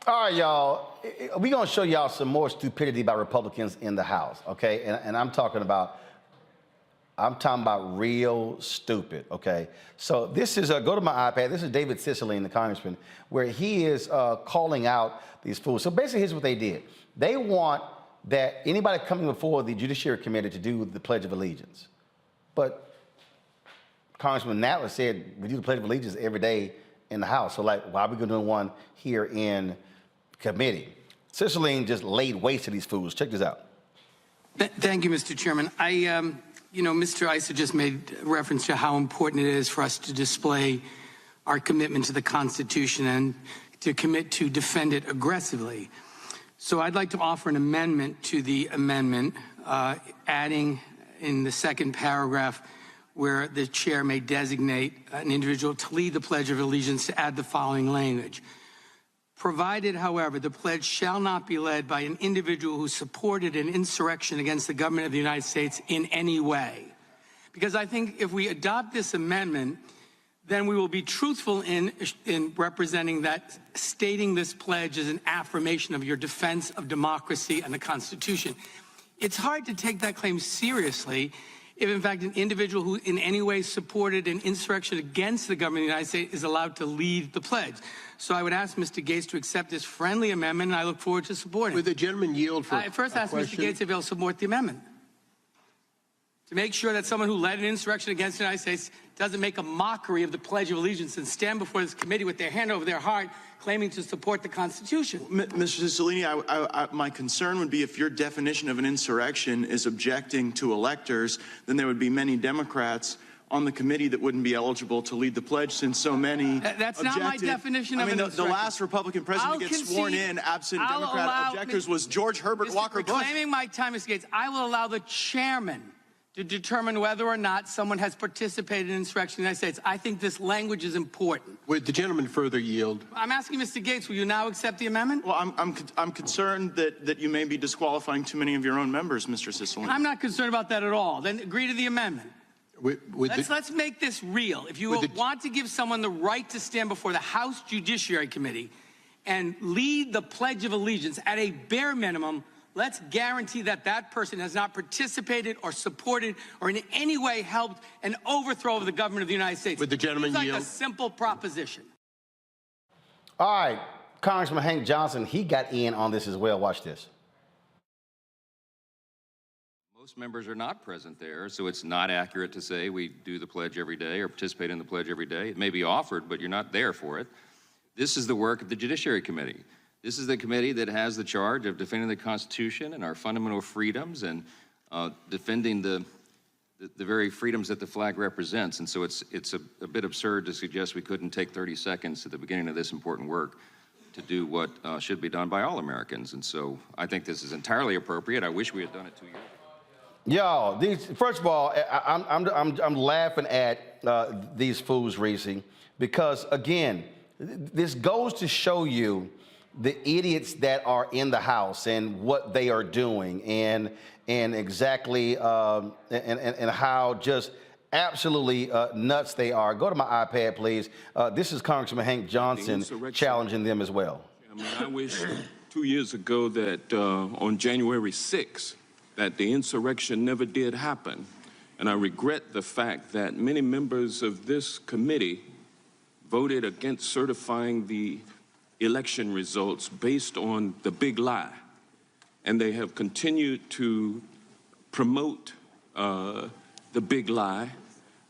All right, y'all. We're going to show y'all some more stupidity by Republicans in the House, okay? And I'm talking about real stupid, okay? So this is, go to my iPad. This is David Cicilline, the congressman, where he is calling out these fools. So basically, here's what they did. They want that anybody coming before the Judiciary Committee to do the Pledge of Allegiance. But Congressman Nadler said we do the Pledge of Allegiance every day in the House. So, like, why are we going to do one here in committee? Cicilline just laid waste to these fools. Check this out. Thank you, Mr. Chairman. You know, Mr. Issa just made reference to how important it is for us to display our commitment to the Constitution and to commit to defend it aggressively. So I'd like to offer an amendment to the amendment, adding in the second paragraph where the chair may designate an individual to lead the Pledge of Allegiance, to add the following language. Provided, however, the pledge shall not be led by an individual who supported an insurrection against the government of the United States in any way. Because I think if we adopt this amendment, then we will be truthful in representing that stating this pledge is an affirmation of your defense of democracy and the Constitution. It's hard to take that claim seriously if, in fact, an individual who in any way supported an insurrection against the government of the United States is allowed to lead the pledge. So I would ask Mr. Gaetz to accept this friendly amendment, and I look forward to supporting it. Would the gentleman yield for I first ask Mr. Gaetz if he'll support the amendment, to make sure that someone who led an insurrection against the United States doesn't make a mockery of the Pledge of Allegiance and stand before this committee with their hand over their heart claiming to support the Constitution. Mr. Cicilline, my concern would be if your definition of an insurrection is objecting to electors, then there would be many Democrats on the committee that wouldn't be eligible to lead the pledge, since so many That's objected. not my definition of an insurrection. The last Republican president to get sworn in absent Democrat objectors was George Herbert Walker Bush. Reclaiming my time, Mr. Gaetz, I will allow the chairman to determine whether or not someone has participated in insurrection in the United States. I think this language is important. Would the gentleman further yield? I'm asking Mr. Gaetz, will you now accept the amendment? Well, I'm concerned that you may be disqualifying too many of your own members, Mr. Cicilline. I'm not concerned about that at all. Then agree to the amendment. Let's make this real. If you want to give someone the right to stand before the House Judiciary Committee and lead the Pledge of Allegiance at a bare minimum, let's guarantee that that person has not participated or supported or in any way helped an overthrow of the government of the United States. Would the gentleman yield? yield? It's like a simple proposition. All right, Congressman Hank Johnson, he got in on this as well. Watch this. Most members are not present there, so it's not accurate to say we do the pledge every day or participate in the pledge every day. It may be offered, but you're not there for it. This is the work of the Judiciary Committee. This is the committee that has the charge of defending the Constitution and our fundamental freedoms and defending the the very freedoms that the flag represents. And so it's a bit absurd to suggest we couldn't take 30 seconds at the beginning of this important work to do what should be done by all Americans. And so I think this is entirely appropriate. I wish we had done it 2 years ago. Y'all, first of all, I'm laughing at these fools, Reese, because again, this goes to show you the idiots that are in the House and what they are doing, and exactly and how just absolutely nuts they are. Go to my iPad, please. This is Congressman Hank Johnson challenging them as well. I wish 2 years ago that on January 6th, that the insurrection never did happen. And I regret the fact that many members of this committee voted against certifying the election results based on the big lie. And they have continued to promote the big lie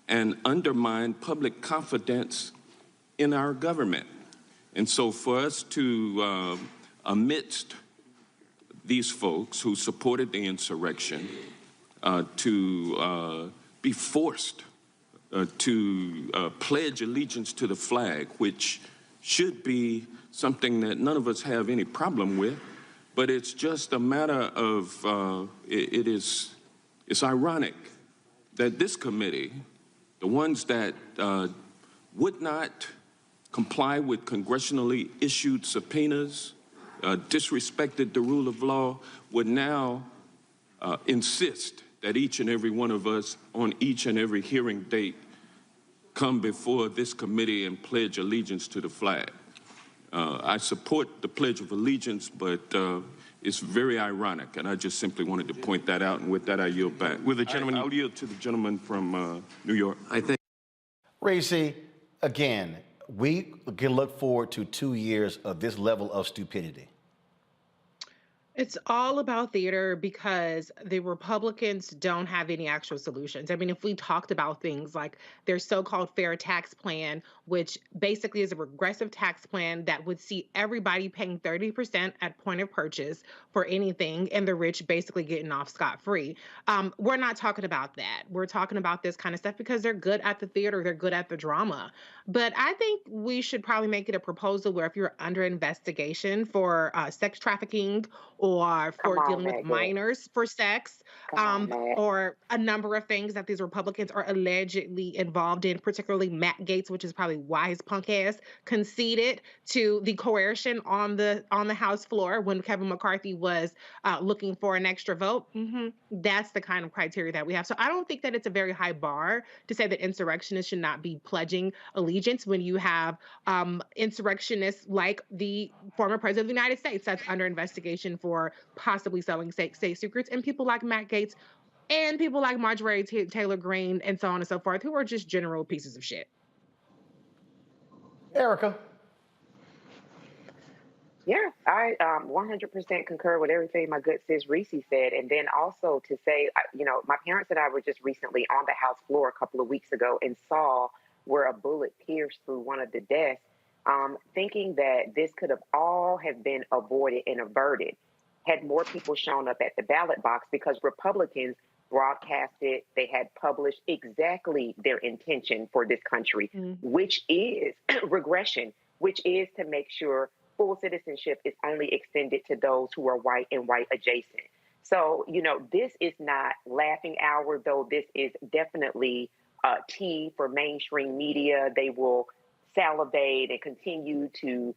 and undermine public confidence in our government. And so for us to, amidst these folks who supported the insurrection, to be forced to pledge allegiance to the flag, which should be something that none of us have any problem with, but it's just a matter of, it's ironic that this committee, the ones that would not comply with congressionally issued subpoenas, disrespected the rule of law, would now insist that each and every one of us on each and every hearing date come before this committee and pledge allegiance to the flag. I support the Pledge of Allegiance, but it's very ironic, and I just simply wanted to point that out, and with that, I yield back. Will the gentleman, I'll yield to the gentleman from New York. I think. Racy, again, we can look forward to 2 years of this level of stupidity. It's all about theater because the Republicans don't have any actual solutions. I mean, if we talked about things like their so-called fair tax plan, which basically is a regressive tax plan that would see everybody paying 30% at point of purchase for anything and the rich basically getting off scot-free. We're not talking about that. We're talking about this kind of stuff because they're good at the theater, they're good at the drama. But I think we should probably make it a proposal where if you're under investigation for sex trafficking or for dealing with minors for sex, or a number of things that these Republicans are allegedly involved in, particularly Matt Gaetz, which is probably why his punk ass conceded to the coercion on the House floor when Kevin McCarthy was looking for an extra vote. That's the kind of criteria that we have. So I don't think that it's a very high bar to say that insurrectionists should not be pledging allegiance when you have insurrectionists like the former president of the United States that's under investigation for possibly selling state secrets, and people like Matt Gaetz and people like Marjorie Taylor Greene and so on and so forth, who are just general pieces of shit. Erica. Yeah, I 100% concur with everything my good sis Reese said. And then also to say, you know, my parents and I were just recently on the House floor a couple of weeks ago and saw where a bullet pierced through one of the desks, thinking that this could have all have been avoided and averted had more people shown up at the ballot box, because Republicans broadcasted, they had published exactly their intention for this country, which is regression, which is to make sure full citizenship is only extended to those who are white and white adjacent. So, you know, this is not laughing hour, though this is definitely tea for mainstream media. They will salivate and continue to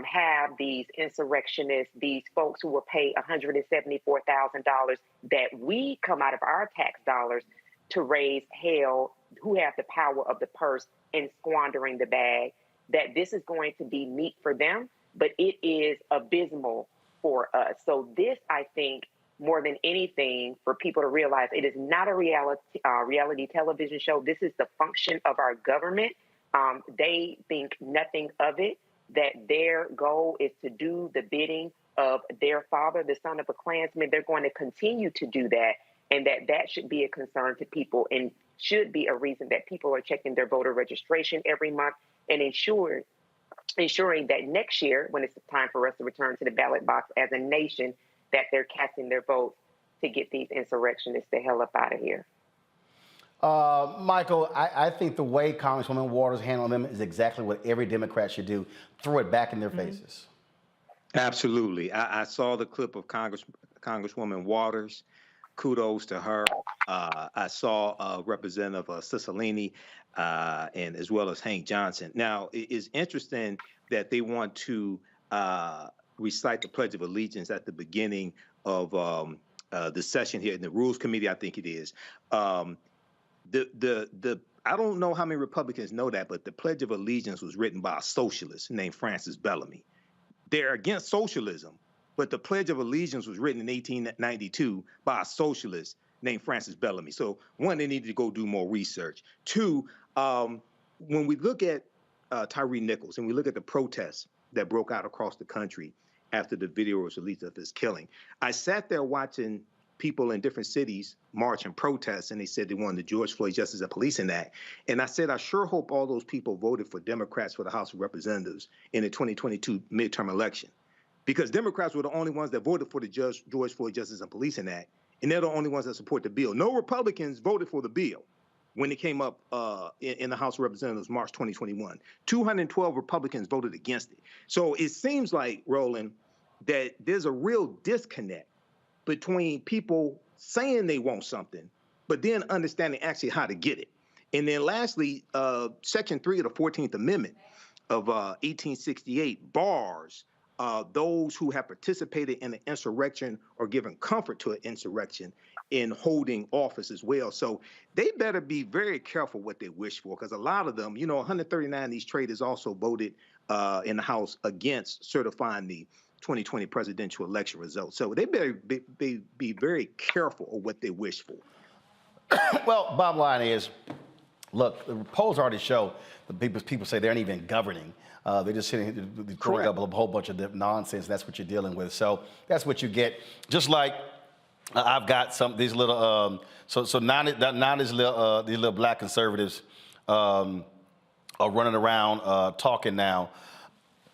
have these insurrectionists, these folks who will pay $174,000 that we come out of our tax dollars to raise hell, who have the power of the purse and squandering the bag, that this is going to be meat for them, but it is abysmal for us. So this, I think, more than anything, for people to realize it is not a reality television show. This is the function of our government. They think nothing of it, that their goal is to do the bidding of their father, the son of a Klansman. They're going to continue to do that, and that should be a concern to people and should be a reason that people are checking their voter registration every month and ensuring that next year, when it's time for us to return to the ballot box as a nation, that they're casting their votes to get these insurrectionists the hell up out of here. Michael, I think the way Congresswoman Waters handled them is exactly what every Democrat should do. Throw it back in their faces. Absolutely. I saw the clip of Congresswoman Waters. Kudos to her. I saw Representative Cicilline and as well as Hank Johnson. Now, it is interesting that they want to recite the Pledge of Allegiance at the beginning of the session here in the Rules Committee, I think it is. I don't know how many Republicans know that, but the Pledge of Allegiance was written by a socialist named Francis Bellamy. They're against socialism, but the Pledge of Allegiance was written in 1892 by a socialist named Francis Bellamy. So one, they needed to go do more research. Two, when we look at Tyree Nichols and we look at the protests that broke out across the country after the video was released of his killing, I sat there watching people in different cities march and protest, and they said they wanted the George Floyd Justice and Policing Act. And I said, I sure hope all those people voted for Democrats for the House of Representatives in the 2022 midterm election, because Democrats were the only ones that voted for the George Floyd Justice and Policing Act, and they're the only ones that support the bill. No Republicans voted for the bill when it came up in the House of Representatives March 2021. 212 Republicans voted against it. So it seems like, Roland, that there's a real disconnect between people saying they want something, but then understanding actually how to get it. And then lastly, Section 3 of the 14th Amendment of 1868 bars those who have participated in an insurrection or given comfort to an insurrection in holding office as well. So they better be very careful what they wish for, because a lot of them, 139 of these traitors also voted in the House against certifying the 2020 presidential election results. So they better be very careful of what they wish for. Well, bottom line is, look, the polls already show that people say they aren't even governing. They're just sitting throwing up a whole bunch of nonsense. That's what you're dealing with. So that's what you get. Just like I've got these little, now these little black conservatives are running around talking now.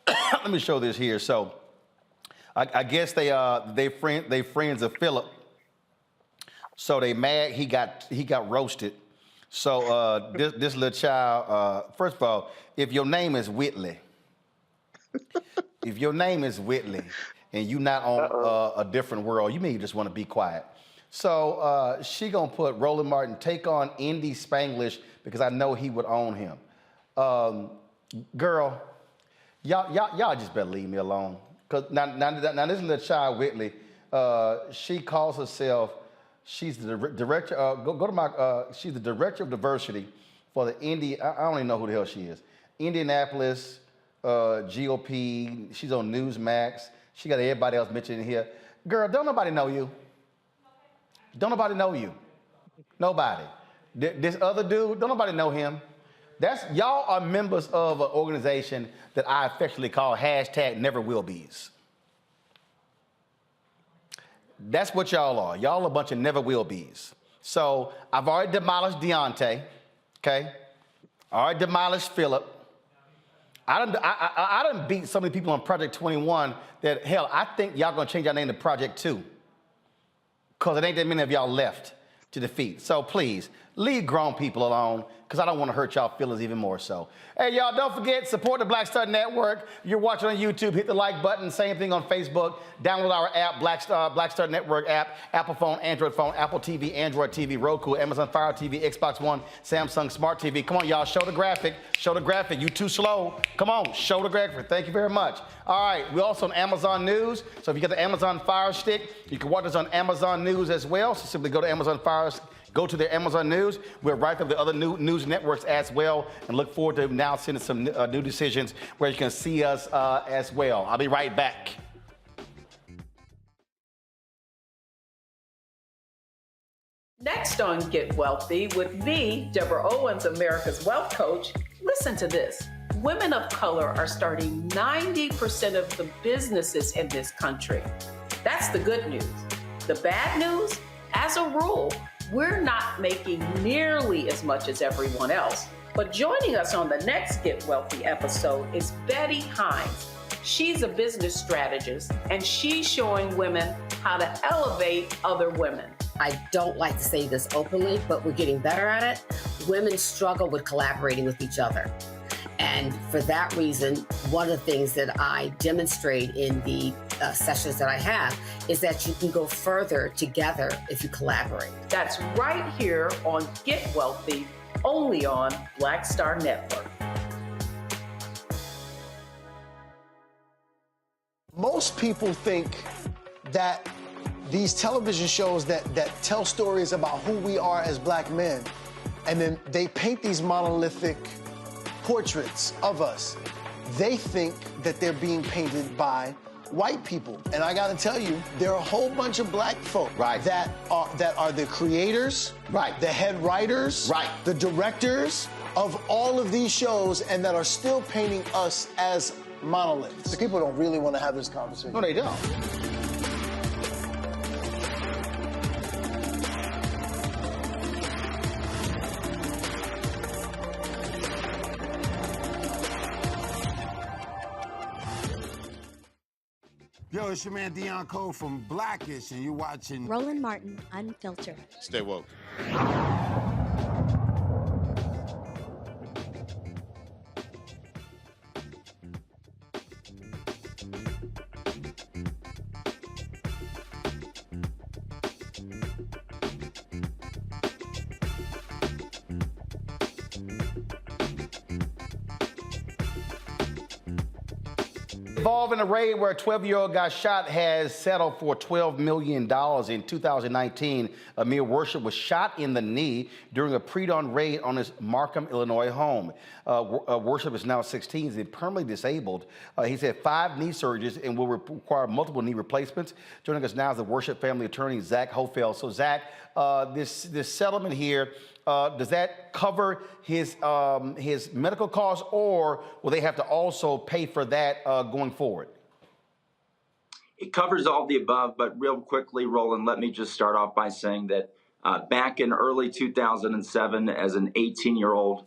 Let me show this here. So I guess they friends of Philip. So they mad he got roasted. So this little child, first of all, if your name is Whitley, and you not on a different world, you may just want to be quiet. So she gonna put Roland Martin, take on Indy Spanglish, because I know he would own him. Girl, y'all just better leave me alone. Cause now this little child Whitley, she calls herself, she's the director. Go to my. She's the director of diversity for the I don't even know who the hell she is. Indianapolis GOP. She's on Newsmax. She got everybody else mentioned here. Girl, don't nobody know you. Don't nobody know you. Nobody. This other dude, don't nobody know him. Y'all are members of an organization that I affectionately call #NeverWillBe's. That's what y'all are. Y'all a bunch of never will be's. So I've already demolished Deontay, okay? I already demolished Philip. I done beat so many people on Project 21 that, hell, I think y'all gonna change your name to Project 2, because it ain't that many of y'all left to defeat. So please, leave grown people alone, because I don't want to hurt y'all feelings even more so. Hey, y'all, don't forget, support the Black Star Network. You're watching on YouTube, hit the like button. Same thing on Facebook. Download our app, Black Star Network app, Apple phone, Android phone, Apple TV, Android TV, Roku, Amazon Fire TV, Xbox One, Samsung Smart TV. Come on, y'all, show the graphic. Show the graphic. You too slow. Come on, show the graphic. Thank you very much. All right, we're also on Amazon News. So if you got the Amazon Fire Stick, you can watch us on Amazon News as well. So simply go to Amazon Fire Stick. Go to their Amazon News. We're right up the other news networks as well, and look forward to now sending some new decisions where you can see us as well. I'll be right back. Next on Get Wealthy with me, Deborah Owens, America's Wealth Coach. Listen to this. Women of color are starting 90% of the businesses in this country. That's the good news. The bad news, as a rule, we're not making nearly as much as everyone else. But joining us on the next Get Wealthy episode is Betty Hines. She's a business strategist, and she's showing women how to elevate other women. I don't like to say this openly, but we're getting better at it. Women struggle with collaborating with each other. And for that reason, one of the things that I demonstrate in the sessions that I have is that you can go further together if you collaborate. That's right here on Get Wealthy, only on Black Star Network. Most people think that these television shows that tell stories about who we are as black men, and then they paint these monolithic portraits of us. They think that they're being painted by white people. And I gotta tell you, there are a whole bunch of black folk that are the creators, the head writers, the directors of all of these shows, and that are still painting us as monoliths. The people don't really want to have this conversation. No, they don't. Yo, it's your man Dion Cole from Blackish, and you're watching Roland Martin Unfiltered. Stay woke. Involved in a raid where a 12-year-old got shot has settled for $12 million. In 2019, Amir Worship was shot in the knee during a pre-dawn raid on his Markham, Illinois home. Worship is now 16. He's permanently disabled. He's had 5 knee surgeries and will require multiple knee replacements. Joining us now is the Worship family attorney, Zach Hofeld. So, Zach, this settlement here, does that cover his medical costs, or will they have to also pay for that going forward? It covers all the above, but real quickly, Roland, let me just start off by saying that back in early 2007, as an 18-year-old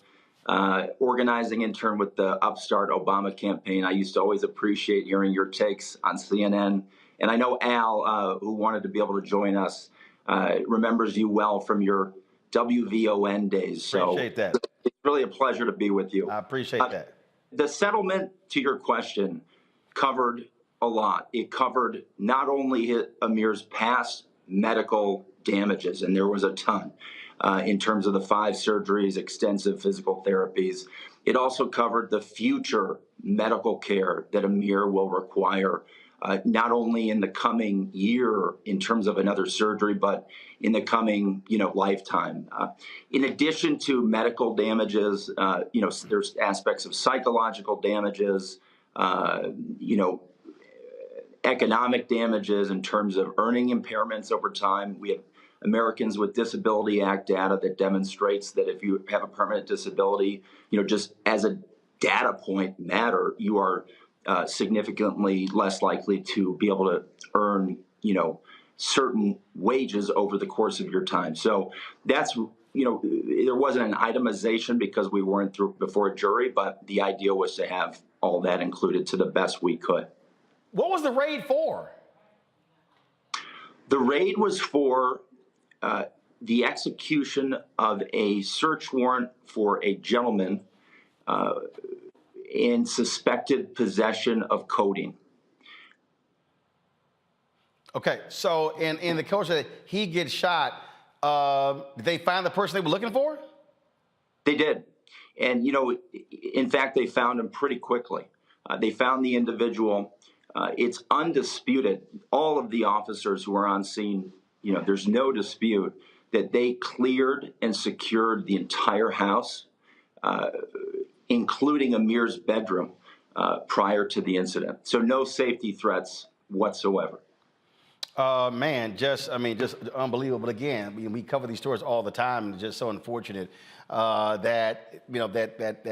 organizing intern with the Upstart Obama campaign, I used to always appreciate hearing your takes on CNN. And I know Al, who wanted to be able to join us, remembers you well from your WVON days. So appreciate that. It's really a pleasure to be with you. I appreciate that. The settlement, to your question, covered a lot. It covered not only Amir's past medical damages, and there was a ton in terms of the 5 surgeries, extensive physical therapies. It also covered the future medical care that Amir will require, not only in the coming year in terms of another surgery, but in the coming, lifetime. In addition to medical damages, there's aspects of psychological damages, economic damages in terms of earning impairments over time. We have Americans with Disability Act data that demonstrates that if you have a permanent disability, just as a data point matter, you are significantly less likely to be able to earn, certain wages over the course of your time. So that's, there wasn't an itemization because we weren't through before a jury, but the idea was to have all that included to the best we could. What was the raid for? The raid was for the execution of a search warrant for a gentleman in suspected possession of codeine. Okay, so in the course of he gets shot, did they find the person they were looking for? They did. And, in fact, they found him pretty quickly. They found the individual. It's undisputed. All of the officers who were on scene, there's no dispute that they cleared and secured the entire house, including Amir's bedroom, prior to the incident. So no safety threats whatsoever. Man, just unbelievable. But again, we cover these stories all the time, and it's just so unfortunate that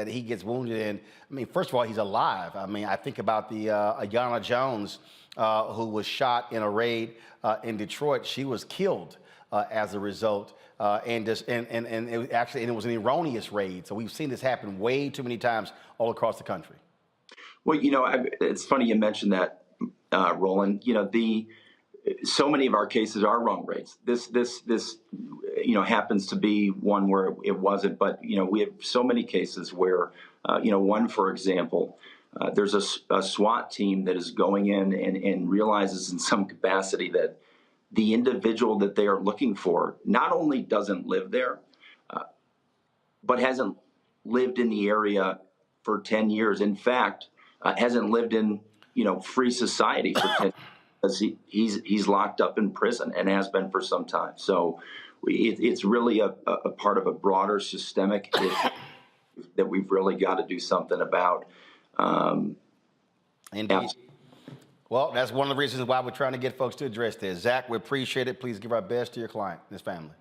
he gets wounded. And first of all, he's alive. I think about the Ayanna Jones, who was shot in a raid in Detroit. She was killed as a result, and it was an erroneous raid. So we've seen this happen way too many times all across the country. Well, it's funny you mentioned that, Roland. so many of our cases are wrong rates. This happens to be one where it wasn't, but we have so many cases where one, for example, there's a SWAT team that is going in and realizes in some capacity that the individual that they are looking for not only doesn't live there, but hasn't lived in the area for 10 years. In fact, hasn't lived in free society for 10 years. Because he's locked up in prison and has been for some time. So it's really a part of a broader systemic issue that we've really got to do something about. Indeed. Well, that's one of the reasons why we're trying to get folks to address this. Zach, we appreciate it. Please give our best to your client and his family.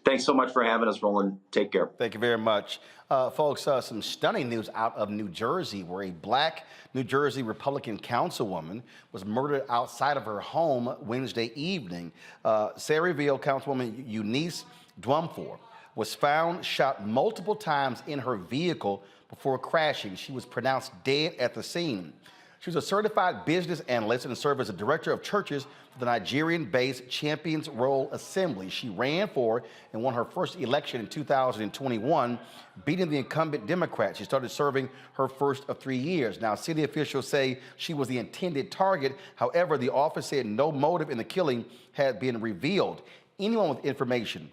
Thanks so much for having us, Roland. Take care. Thank you very much. Folks, some stunning news out of New Jersey, where a black New Jersey Republican councilwoman was murdered outside of her home Wednesday evening. Sayreville Councilwoman Eunice Dwumfor was found shot multiple times in her vehicle before crashing. She was pronounced dead at the scene. She was a certified business analyst and served as a director of churches for the Nigerian-based Champions Roll Assembly. She ran for and won her first election in 2021, beating the incumbent Democrat. She started serving her first of 3 years. Now, city officials say she was the intended target. However, the office said no motive in the killing had been revealed. Anyone with information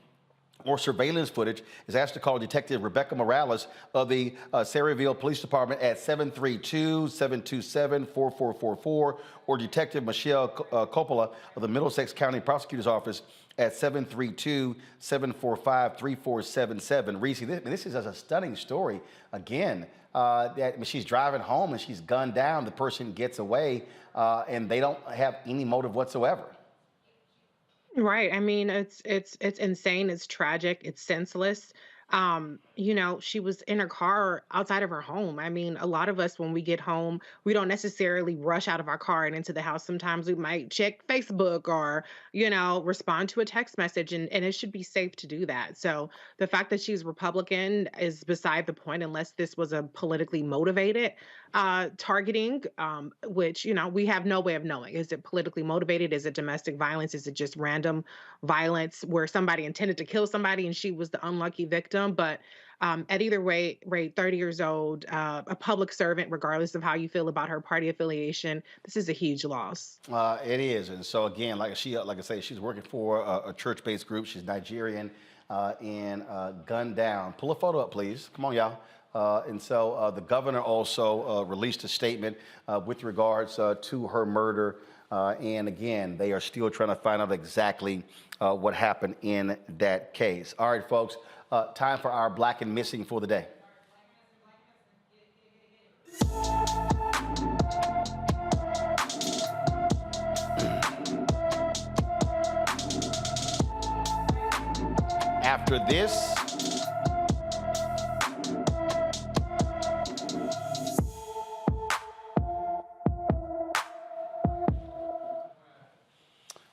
or surveillance footage is asked to call Detective Rebecca Morales of the Sayreville Police Department at 732-727-4444 or Detective Michelle Coppola of the Middlesex County Prosecutor's Office at 732-745-3477. Reese, this is a stunning story. Again, that she's driving home and she's gunned down. The person gets away and they don't have any motive whatsoever. Right. I mean, it's insane. It's tragic. It's senseless. She was in her car outside of her home. I mean, a lot of us, when we get home, we don't necessarily rush out of our car and into the house. Sometimes we might check Facebook or, respond to a text message, and it should be safe to do that. So the fact that she's Republican is beside the point, unless this was a politically motivated targeting, which, we have no way of knowing. Is it politically motivated? Is it domestic violence? Is it just random violence where somebody intended to kill somebody and she was the unlucky victim? But at either rate, 30 years old, a public servant, regardless of how you feel about her party affiliation, this is a huge loss. It is. And so again, like I say, she's working for a church-based group. She's Nigerian and gunned down. Pull a photo up, please. Come on, y'all. And so the governor also released a statement with regards to her murder. And again, they are still trying to find out exactly what happened in that case. All right, folks, time for our Black and Missing for the day. After this,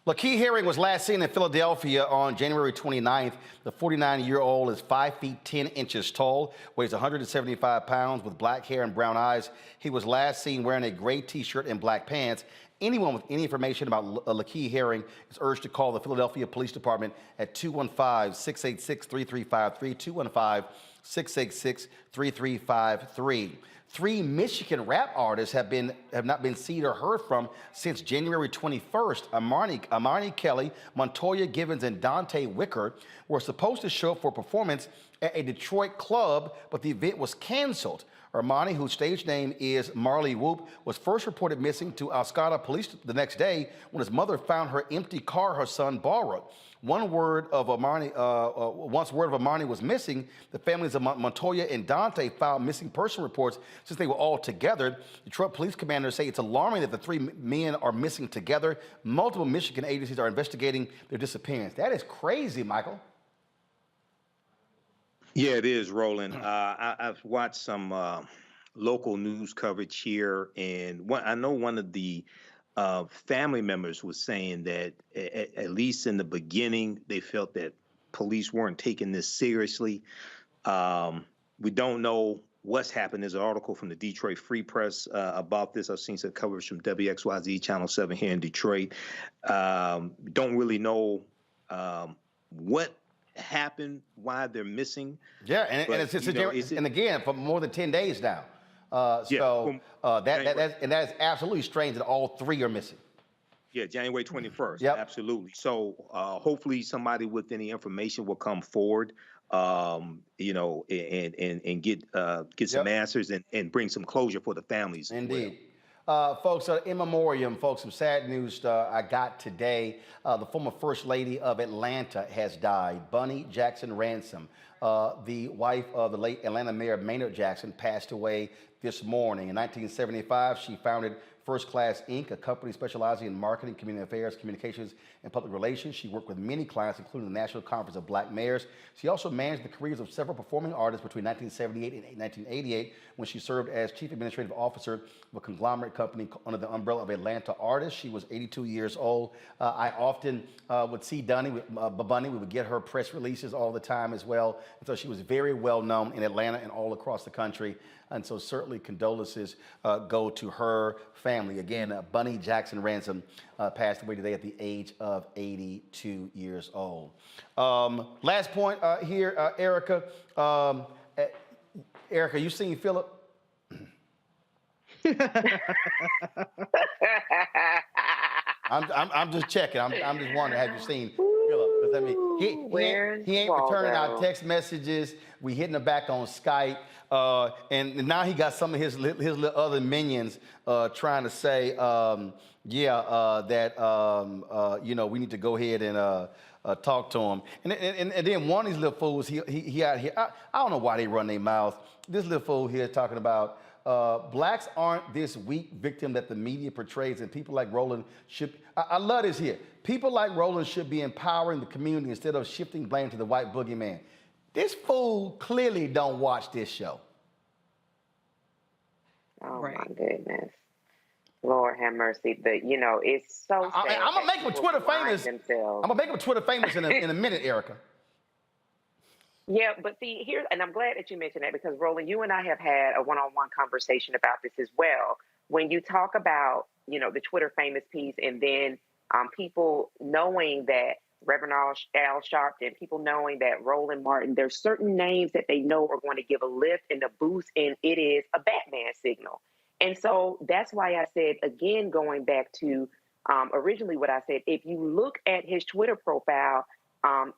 Lakeith Herring was last seen in Philadelphia on January 29th. The 49-year-old is 5 feet 10 inches tall, weighs 175 pounds, with black hair and brown eyes. He was last seen wearing a gray T-shirt and black pants. Anyone with any information about Lakeith Herring is urged to call the Philadelphia Police Department at 215-686-3353, 215-686-3353. 3 Michigan rap artists have not been seen or heard from since January 21st. Amani Kelly, Montoya Givens, and Dante Wicker were supposed to show up for a performance at a Detroit club, but the event was canceled. Armani, whose stage name is Marley Whoop, was first reported missing to Alscada police the next day when his mother found her empty car her son borrowed. Once word of Armani was missing, the families of Montoya and Dante filed missing person reports since they were all together. Detroit police commanders say it's alarming that the 3 men are missing together. Multiple Michigan agencies are investigating their disappearance. That is crazy, Michael. Yeah, it is, Roland. I've watched some local news coverage here, and I know one of the family members was saying that at least in the beginning, they felt that police weren't taking this seriously. We don't know what's happened. There's an article from the Detroit Free Press about this. I've seen some coverage from WXYZ Channel 7 here in Detroit. Don't really know what happened, why they're missing. Yeah, and again, for more than 10 days now. That is absolutely strange that all three are missing. Yeah, January 21st. Yep. Absolutely. So hopefully somebody with any information will come forward, and get some answers and bring some closure for the families. Indeed. Folks, in memoriam, folks, some sad news I got today. The former First Lady of Atlanta has died. Bunny Jackson Ransom, the wife of the late Atlanta Mayor Maynard Jackson, passed away this morning. In 1975, she founded First Class Inc., a company specializing in marketing, community affairs, communications, and public relations. She worked with many clients, including the National Conference of Black Mayors. She also managed the careers of several performing artists between 1978 and 1988, when she served as Chief Administrative Officer of a conglomerate company under the umbrella of Atlanta Artists. She was 82 years old. I often would see Bunny. We would get her press releases all the time as well. And so she was very well known in Atlanta and all across the country. And so certainly condolences go to her family. Again, Bunny Jackson Ransom passed away today at the age of 82 years old. Last point here, Erica. Erica, you seen Philip? I'm just checking. I'm just wondering, have you seen Philip? Because I mean, he ain't returning our text messages. We hitting him back on Skype. And now he got some of his little other minions trying to say, we need to go ahead and talk to him. And then one of these little fools, he out here, I don't know why they run their mouth. This little fool here talking about blacks aren't this weak victim that the media portrays, and people like Roland should. I love this here. People like Roland should be empowering the community instead of shifting blame to the white boogeyman. This fool clearly don't watch this show. Oh, my goodness. Lord have mercy. It's so sad. I'm going to make him Twitter famous. I'm going to make him Twitter famous in a minute, Erica. Yeah, but see, and I'm glad that you mentioned that, because, Roland, you and I have had a one-on-one conversation about this as well. When you talk about, the Twitter famous piece, and then people knowing that Reverend Al Sharpton, people knowing that Roland Martin, there's certain names that they know are going to give a lift and a boost, and it is a Batman signal. And so that's why I said, again, going back to originally what I said, if you look at his Twitter profile,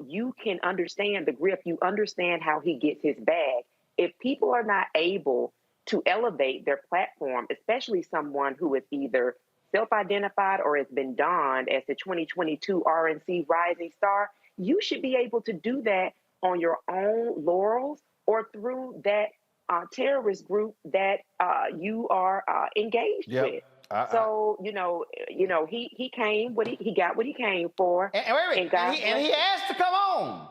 you can understand the grip. You understand how he gets his bag. If people are not able to elevate their platform, especially someone who is either self-identified or has been donned as the 2022 RNC Rising Star, you should be able to do that on your own laurels or through that terrorist group that you are engaged with. So he came. He got what he came for, and he asked to come on.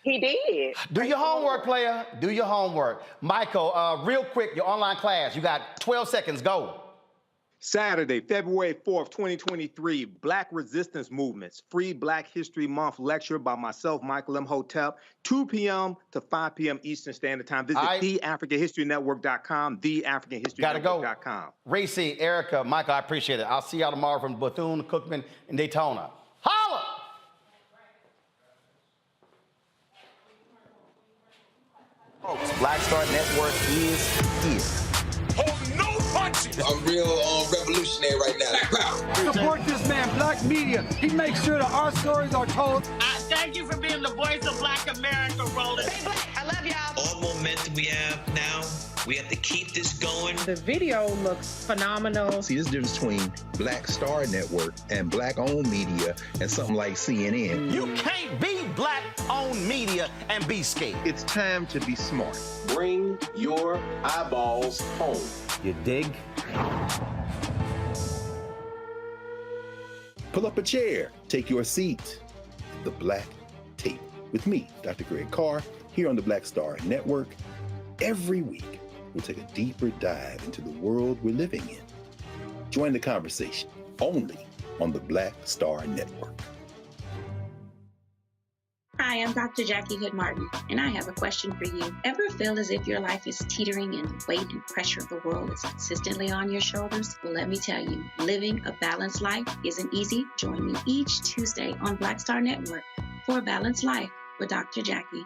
He did. Do your homework, player. Do your homework, Michael. Real quick, your online class. You got 12 seconds. Go. Saturday, February 4th, 2023, Black Resistance Movements, free Black History Month lecture by myself, Michael M. Hotep, 2 p.m. to 5 p.m. Eastern Standard Time. Visit theafricanhistorynetwork.com, theafricanhistorynetwork.com. Race, Erica, Michael, I appreciate it. I'll see y'all tomorrow from Bethune-Cookman and Daytona. Holla! Folks, Black Star Network is here. I'm real revolutionary right now. Support this man, Black Media. He makes sure that our stories are told. Thank you for being the voice of Black America, Roland. Stay black. I love y'all. All momentum we have now, we have to keep this going. The video looks phenomenal. See, this difference between Black Star Network and Black-owned media and something like CNN. You can't be Black-owned media and be scared. It's time to be smart. Bring your eyeballs home. You dig? Pull up a chair, take your seat at the Black Table with me, Dr. Greg Carr, here on the Black Star Network. Every week, we'll take a deeper dive into the world we're living in. Join the conversation only on the Black Star Network. Hi, Hi, I'm Dr. Jackie Hood Martin, and I have a question for you. Ever feel as if your life is teetering and the weight and pressure of the world is consistently on your shoulders? Well, let me tell you, living a balanced life isn't easy. Join me each Tuesday on Black Star Network for A Balanced Life with Dr. Jackie.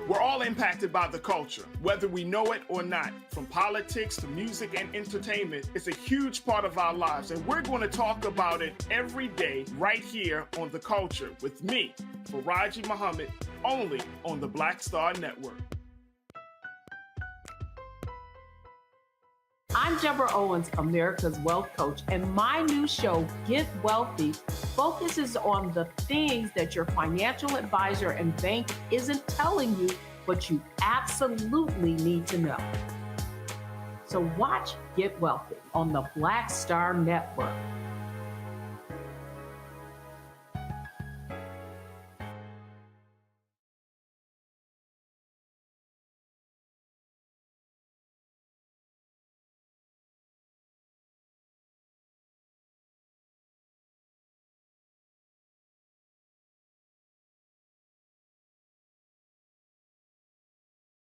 We're all impacted by the culture, whether we know it or not. From politics to music and entertainment, it's a huge part of our lives, and we're going to talk about it every day right here on The Culture with me, Faraji Muhammad, only on the Black Star Network. I'm Deborah Owens, America's Wealth Coach, and my new show, Get Wealthy, focuses on the things that your financial advisor and bank isn't telling you, but you absolutely need to know. So watch Get Wealthy on the Black Star Network.